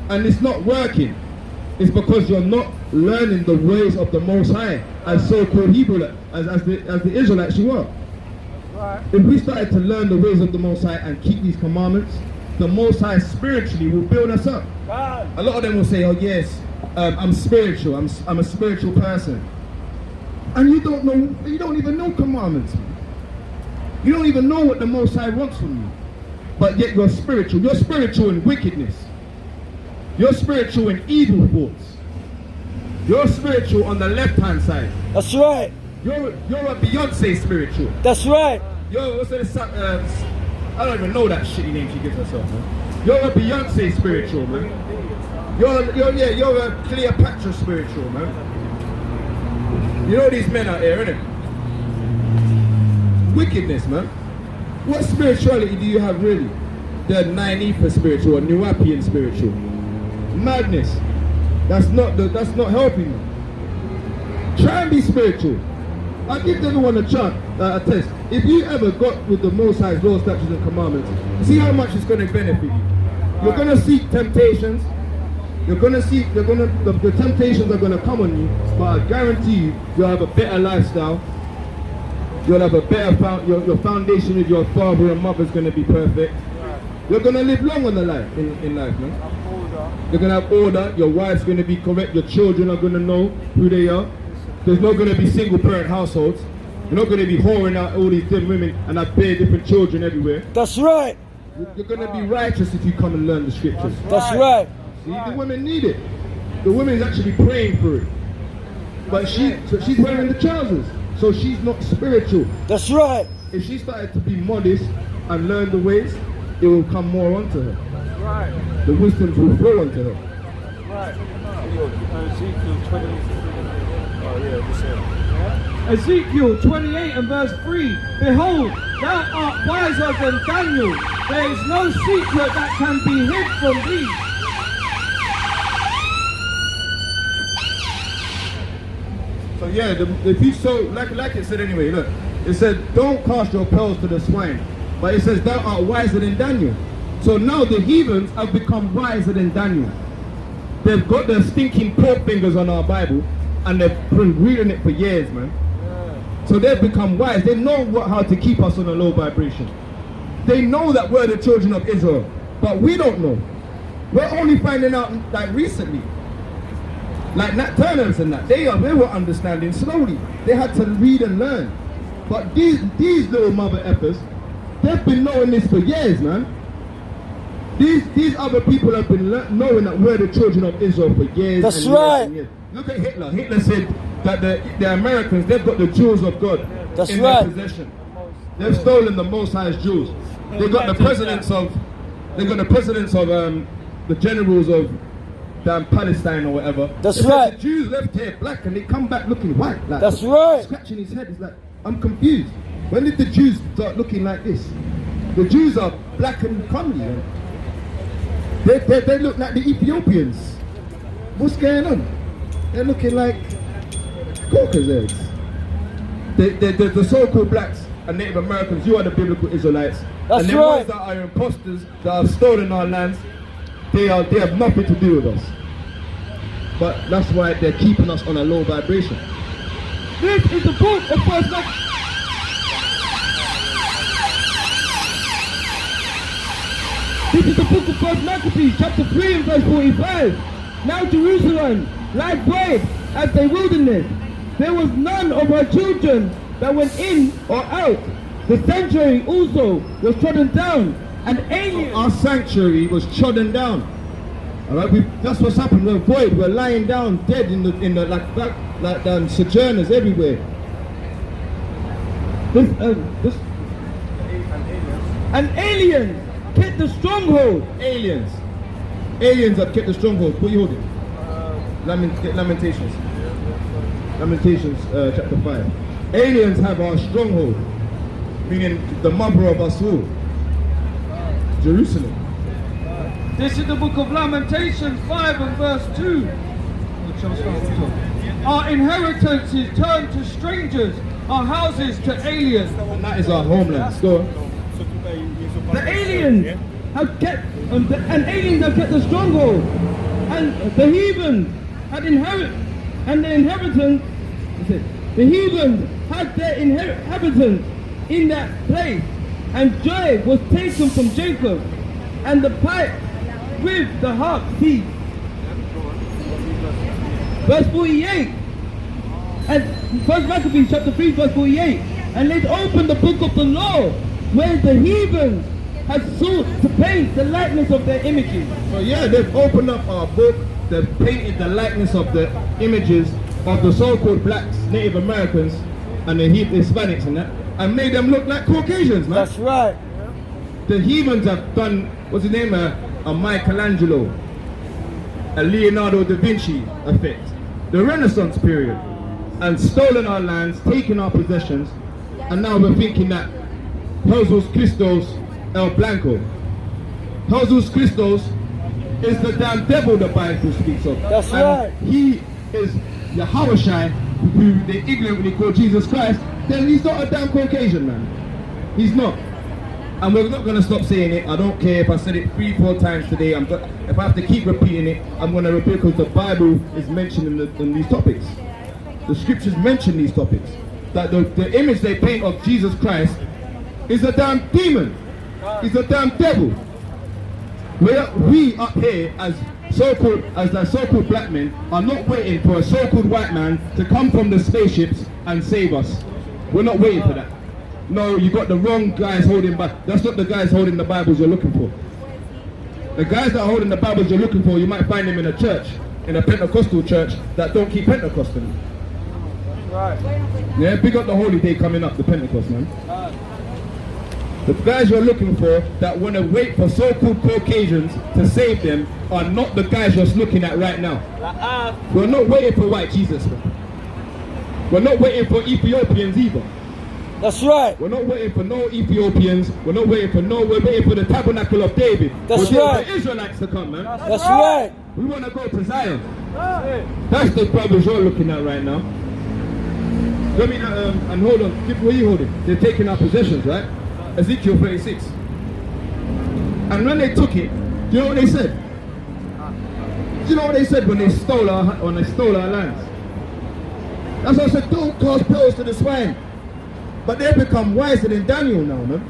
S2: and it's not working. It's because you're not learning the ways of the Most High, as so-called Hebrew, as the Israelites you are.
S5: Right.
S2: If we started to learn the ways of the Most High and keep these commandments, the Most High spiritually will build us up. A lot of them will say, oh yes, I'm spiritual, I'm a spiritual person. And you don't even know commandments. You don't even know what the Most High wants from you. But yet you're spiritual. You're spiritual in wickedness. You're spiritual in evil thoughts. You're spiritual on the left-hand side.
S6: That's right.
S2: You're a Beyonce spiritual.
S6: That's right.
S2: What's that? I don't even know that shitty name she gives herself, man. You're a Beyonce spiritual, man. You're a Cleopatra spiritual, man. You know these men out here, innit? Wickedness, man. What spirituality do you have really? The Nynepa spiritual or Nuwapian spiritual. Madness. That's not helping you. Try and be spiritual. I give everyone a test. If you ever got with the Most High's law, statutes and commandments, see how much it's going to benefit you. You're going to seek temptations. The temptations are going to come on you, but I guarantee you'll have a better lifestyle. You'll have a better your foundation with your father and mother is going to be perfect. You're going to live long in life, man. You're going to have order. Your wife's going to be correct. Your children are going to know who they are. There's not going to be single parent households. You're not going to be whoring out all these different women and have bare different children everywhere.
S6: That's right.
S2: You're going to be righteous if you come and learn the scriptures.
S6: That's right.
S2: See, the women need it. The women is actually praying for it. But she's wearing the trousers, so she's not spiritual.
S6: That's right.
S2: If she started to be modest and learn the ways, it will come more onto her.
S5: Right.
S2: The wisdoms will flow onto her.
S5: Right. Ezekiel 28. Oh yeah, what's that?
S1: Ezekiel 28 and verse 3. Behold, thou art wiser than Daniel. There is no secret that can be hid from thee.
S2: So yeah, like it said anyway, look, it said, don't cast your pearls to the swine. But it says, thou art wiser than Daniel. So now the heathens have become wiser than Daniel. They've got their stinking pork fingers on our Bible, and they've been reading it for years, man. So they've become wise. They know how to keep us on a low vibration. They know that we're the children of Israel, but we don't know. We're only finding out like recently. Like Nat Turners and that, they were understanding slowly. They had to read and learn. But these little mother effers, they've been knowing this for years, man. These other people have been knowing that we're the children of Israel for years.
S6: That's
S2: and years
S6: right.
S2: and years. Look at Hitler. Hitler said that the Americans, they've got the jewels of God
S6: That's
S2: in
S6: right.
S2: their possession. They've stolen the Most High's jewels. They got the presidents of the generals of damn Palestine or whatever.
S6: That's
S2: They said
S6: right.
S2: The Jews left here black and they come back looking white. Like,
S6: That's right.
S2: Scratching his head. He's like, I'm confused. When did the Jews start looking like this? The Jews are black and comely. Man. They look like the Ethiopians. What's going on? They're looking like caucus eggs. The so-called blacks and Native Americans, you are the biblical Israelites.
S6: That's
S2: and the
S6: right.
S2: ones that are imposters, that have stolen our lands, they have nothing to do with us. But that's why they're keeping us on a low vibration.
S1: This is the book of First Maccabees. This is the book of First Maccabees, chapter 3 and verse 45. Now Jerusalem lies void as a wilderness. There was none of her children that went in or out. The sanctuary also was trodden down, and aliens.
S2: Our sanctuary was trodden down. All right, that's what's happened. We're void. We're lying down, dead in the like sojourners everywhere.
S1: And aliens kept the stronghold.
S2: Aliens have kept the stronghold. What are you holding? Lamentations. Lamentations, chapter 5. Aliens have our stronghold, meaning the mother of us all, Jerusalem.
S3: This is the book of Lamentations 5 and verse 2. Our inheritance is turned to strangers, our houses to aliens.
S2: And that is our homeland. Go on.
S1: The aliens have kept, and aliens have kept the stronghold, and the heathens had the heathens had their inhabitants in that place, and joy was taken from Jacob, and the pipe with the harp ceased. Verse 48, and First Maccabees chapter 3 verse 48, and let's open the book of the law, where the heathens had sought to paint the likeness of their images.
S2: So yeah, they've opened up our book, they've painted the likeness of the images of the so-called blacks, Native Americans, and the Hispanics and that, and made them look like Caucasians, man.
S6: That's right.
S2: The heathens have done, what's his name, a Michelangelo, a Leonardo da Vinci effect, the Renaissance period, and stolen our lands, taken our possessions, and now we're thinking that Jesus Christos El Blanco. Jesus Christos is the damn devil the Bible speaks of.
S6: That's
S2: and
S6: right.
S2: He is Yahushua, who they ignorantly call Jesus Christ. Then he's not a damn Caucasian, man. He's not. And we're not going to stop saying it. I don't care if I said it 3-4 times today. If I have to keep repeating it, I'm going to repeat, because the Bible is mentioned in these topics. The scriptures mention these topics. That the image they paint of Jesus Christ is a damn demon. He's a damn devil. We up here as the so-called black men are not waiting for a so-called white man to come from the spaceships and save us. We're not waiting for that. No, you got the wrong guys holding back. That's not the guys holding the Bibles you're looking for. The guys that are holding the Bibles you're looking for, you might find them in a church, in a Pentecostal church that don't keep Pentecostal.
S3: Right.
S2: Yeah, big up the holy day coming up, the Pentecost, man. The guys you're looking for that want to wait for so-called Caucasians to save them are not the guys you're looking at right now. We're not waiting for white Jesus, man. We're not waiting for Ethiopians either.
S6: That's right.
S2: We're not waiting for no Ethiopians. We're waiting for the tabernacle of David.
S6: That's
S2: we're
S6: right.
S2: waiting for Israelites to come, man.
S6: That's right.
S2: We want to go to Zion. That's the brothers you're looking at right now. Let me, and hold on, what are you holding? They're taking our possessions, right? Ezekiel 36. And when they took it, do you know what they said? Do you know what they said when they stole our lands? That's why I said, don't cause pearls to the swine. But they've become wiser than Daniel now, man.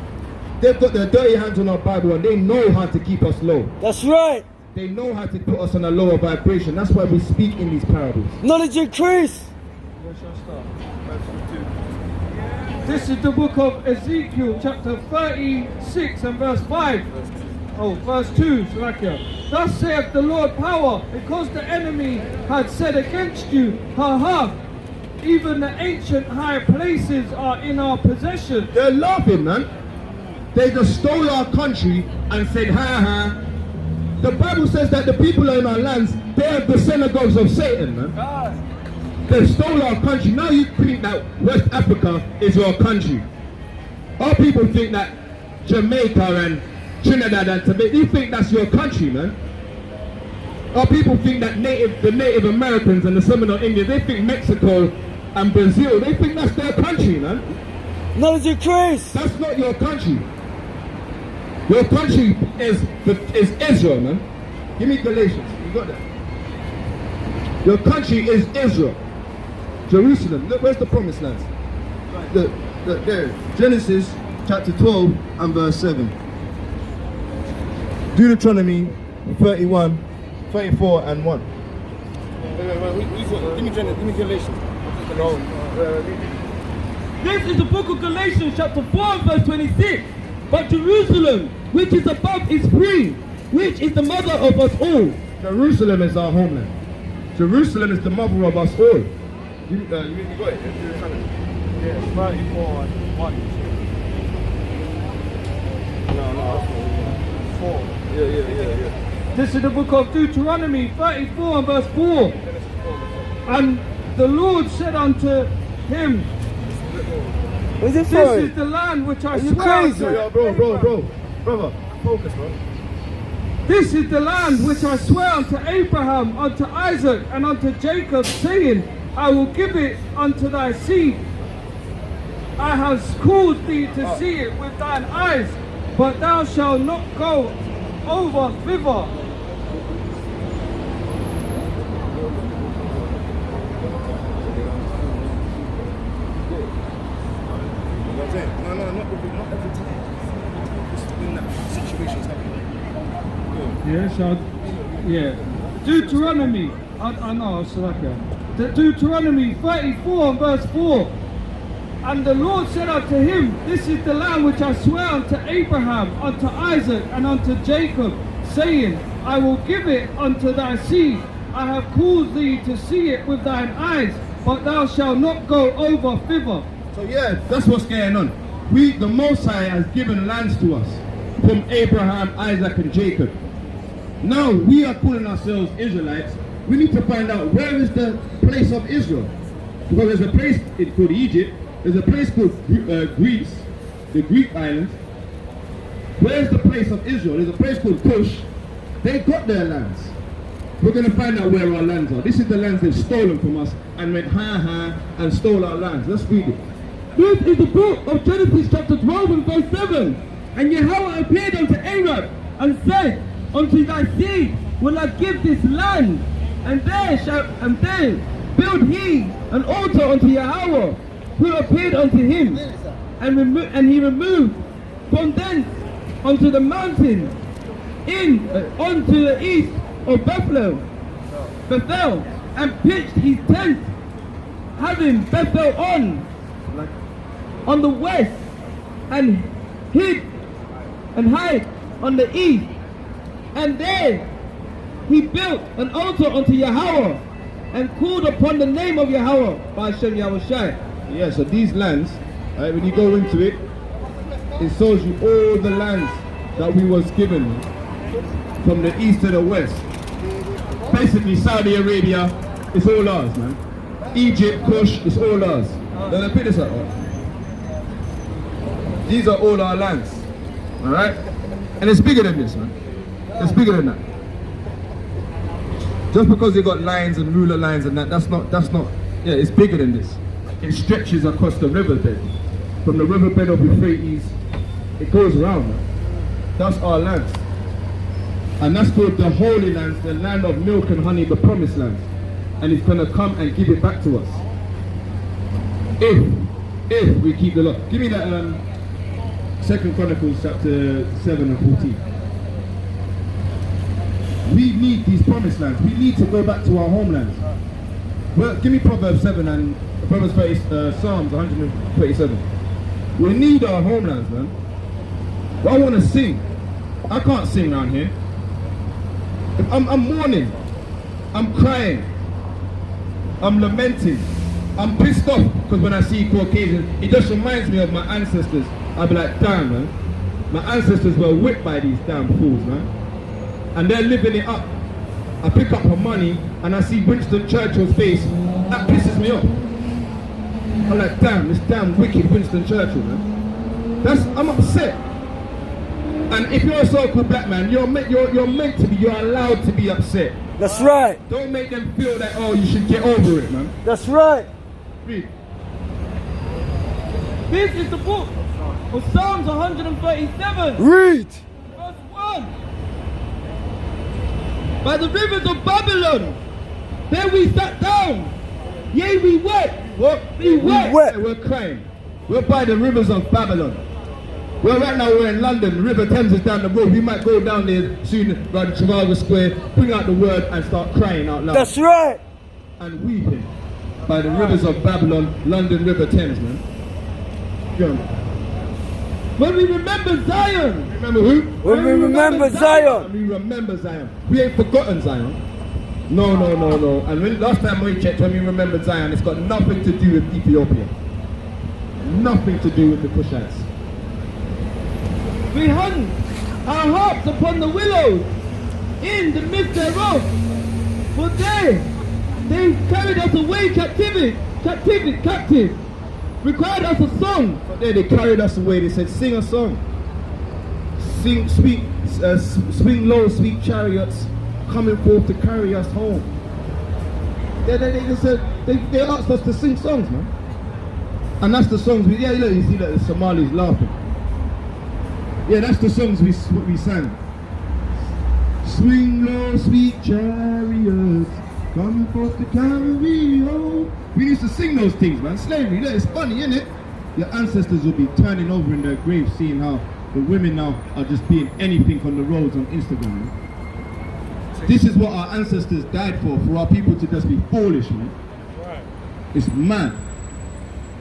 S2: They've got their dirty hands on our Bible and they know how to keep us low.
S6: That's right.
S2: They know how to put us on a lower vibration. That's why we speak in these parables.
S6: Knowledge increase.
S3: This is the book of Ezekiel chapter 36 and verse 5. verse 2, Salakia. Thus saith the Lord power, because the enemy had said against you, ha ha, even the ancient high places are in our possession.
S2: They're laughing, man. They just stole our country and said, ha ha. The Bible says that the people in our lands, they are the synagogues of Satan, man. They stole our country. Now you think that West Africa is your country. Our people think that Jamaica and Trinidad and Tobago, they think that's your country, man. Our people think that the Native Americans and the Seminole Indians, they think Mexico and Brazil, they think that's their country, man.
S6: No, it's Chris.
S2: That's not your country. Your country is Israel, man. Give me Galatians. You got that? Your country is Israel. Jerusalem. Look, where's the promised land? There. Genesis chapter 12 and verse 7. Deuteronomy 31, 34 and 1.
S5: Give me Galatians.
S1: This is the book of Galatians chapter 4 verse 26. But Jerusalem, which is above, is free, which is the mother of us all.
S2: Jerusalem is our homeland. Jerusalem is the mother of us all. You got it?
S5: Yeah, 34 and 1. No, 4. Yeah.
S3: This is the book of Deuteronomy 34 and verse 4. And the Lord said unto him,
S6: What's it
S3: this
S6: for?
S3: is the land which I
S6: you
S3: swear
S6: crazy?
S3: unto
S2: Yo, brother, focus, bro.
S3: This is the land which I swear unto Abraham, unto Isaac, and unto Jacob, saying, I will give it unto thy seed. I have caused thee to see it with thine eyes, but thou shalt not go over thither.
S5: No, not every time. Just when that situation's happening.
S3: Yeah. Deuteronomy, I know, Salakia. Deuteronomy 34 and verse 4. And the Lord said unto him, this is the land which I swear unto Abraham, unto Isaac, and unto Jacob, saying, I will give it unto thy seed. I have caused thee to see it with thine eyes, but thou shalt not go over thither.
S2: So yeah, that's what's going on. The Most High has given lands to us from Abraham, Isaac, and Jacob. Now we are calling ourselves Israelites. We need to find out where is the place of Israel. Because there's a place called Egypt, there's a place called Greece, the Greek islands. Where's the place of Israel? There's a place called Cush. They got their lands. We're going to find out where our lands are. This is the lands they've stolen from us and went ha and stole our lands. Let's read it.
S1: This is the book of Genesis chapter 12 and verse 7. And Yahweh appeared unto Abraham and said, unto thy seed will I give this land, and there build he an altar unto Yahweh, who appeared unto him, and he removed from thence unto the mountain unto the east of Bethel, and pitched his tent, having Bethel on the west, and hid on the east, and there he built an altar unto Yahweh, and called upon the name of Yahweh by Hashem Yahushai.
S2: Yeah, so these lands, when you go into it, it shows you all the lands that we was given from the east to the west. Basically Saudi Arabia, it's all ours, man. Egypt, Kush, it's all ours. Then I pick this up. These are all our lands. Alright? And it's bigger than this, man. It's bigger than that. Just because they got lines and ruler lines and that's not, yeah, it's bigger than this. It stretches across the riverbed. From the riverbed of Euphrates, it goes around, man. That's our lands. And that's called the Holy Lands, the land of milk and honey, the promised land. And it's gonna come and give it back to us. If we keep the law. Give me that 2 Chronicles chapter 7 and 14. We need these promised lands. We need to go back to our homelands. Well, give me Proverbs 7 and Proverbs 30, Psalms 127. We need our homelands, man. Well, I want to sing. I can't sing around here. I'm mourning. I'm crying. I'm lamenting. I'm pissed off because when I see Caucasians, it just reminds me of my ancestors. I'll be like, damn, man. My ancestors were whipped by these damn fools, man. And they're living it up. I pick up her money and I see Winston Churchill's face. That pisses me off. I'm like, damn, this damn wicked Winston Churchill, man. I'm upset. And if you're a so-called black man, you're meant to be, you're allowed to be upset.
S6: That's right.
S2: Don't make them feel that, oh, you should get over it, man.
S6: That's right.
S2: Read.
S1: This is the book of Psalms 137.
S6: Read.
S1: Verse 1. By the rivers of Babylon, there we sat down. Yea, we wept.
S2: What?
S1: We wept.
S2: We're crying. We're by the rivers of Babylon. Well, right now we're in London. River Thames is down the road. We might go down there soon, around Trafalgar Square, bring out the word and start crying out loud.
S6: That's right.
S2: And weeping by the rivers of Babylon, London River Thames, man. Go on.
S1: When we remember Zion.
S2: Remember who?
S6: When we remember Zion.
S2: When we remember Zion. We ain't forgotten Zion. No. And last time we checked, when we remembered Zion, it's got nothing to do with Ethiopia. Nothing to do with the Kushites.
S1: We hung our harps upon the willows in the midst thereof. For they carried us away captive. Required us a song.
S2: But there they carried us away. They said, sing a song. Swing low, sweet chariots, coming forth to carry us home. They just said, they asked us to sing songs, man. And that's the songs you see that the Somalis laughing. Yeah, that's the songs we sang. Swing low, sweet chariots, coming forth to carry home. We used to sing those things, man. Slavery, look, it's funny, isn't it? Your ancestors will be turning over in their graves, seeing how the women now are just being anything on the roads on Instagram, man. This is what our ancestors died for our people to just be foolish, man. It's mad.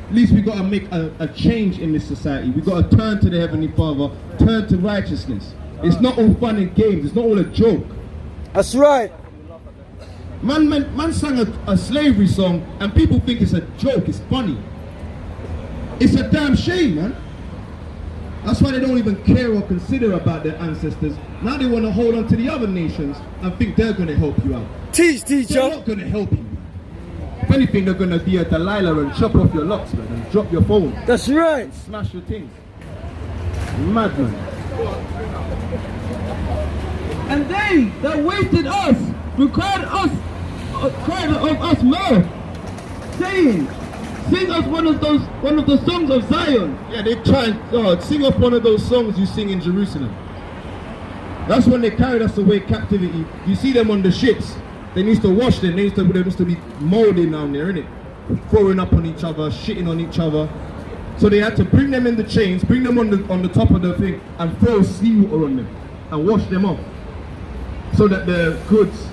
S2: At least we got to make a change in this society. We got to turn to the Heavenly Father, turn to righteousness. It's not all fun and games. It's not all a joke.
S6: That's right.
S2: Man sang a slavery song and people think it's a joke. It's funny. It's a damn shame, man. That's why they don't even care or consider about their ancestors. Now they want to hold on to the other nations and think they're going to help you out.
S6: Teach, teacher.
S2: They're not going to help you. If anything, they're going to be a Delilah and chop off your locks, man, and drop your phone.
S6: That's right.
S2: And smash your things. Mad, man.
S1: And they that wasted us cried of us more, saying, sing us one of the songs of Zion.
S2: Yeah, they try and sing up one of those songs you sing in Jerusalem. That's when they carried us away captivity. You see them on the ships. They need to wash them. They used to be molding down there, innit? Throwing up on each other, shitting on each other. So they had to bring them in the chains, bring them on the top of the thing, and throw seawater on them and wash them off, so that the goods.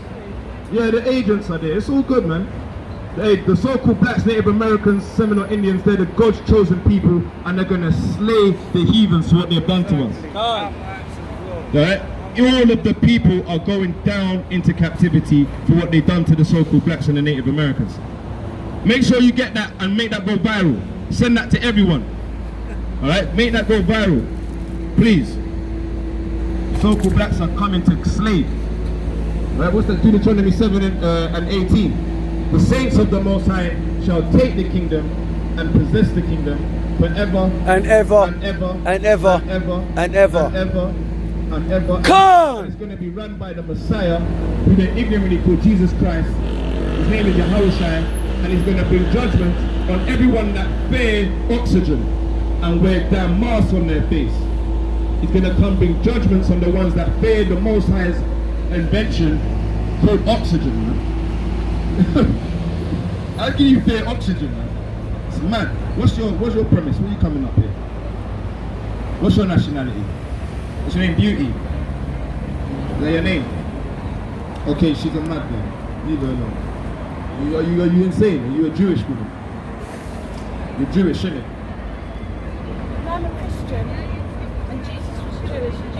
S2: Yeah, the agents are there. It's all good, man. The so-called blacks, Native Americans, Seminole Indians, they're the God's chosen people, and they're gonna slay the heathens for what they've done to us. Right? All of the people are going down into captivity for what they've done to the so-called blacks and the Native Americans. Make sure you get that and make that go viral. Send that to everyone. Alright? Make that go viral. Please. So-called blacks are coming to slay. Right? What's that? Deuteronomy 7 and 18. The saints of the Most High shall take the kingdom and possess the kingdom forever
S6: and ever
S2: and ever
S6: and ever
S2: and ever
S6: and ever
S2: and ever and ever.
S6: Come!
S2: It's going to be run by the Messiah, who they ignorantly call Jesus Christ. His name is Yahushua, and he's going to bring judgment on everyone that fear oxygen and wear damn masks on their face. He's going to come bring judgments on the ones that fear the Most High's invention called oxygen, man. How can you fear oxygen, man? It's mad. What's your premise? Where are you coming up here? What's your nationality? What's your name? Beauty. Is that your name? Okay, she's a mad girl. Leave her alone. Are you insane? Are you a Jewish woman? You're Jewish, isn't it?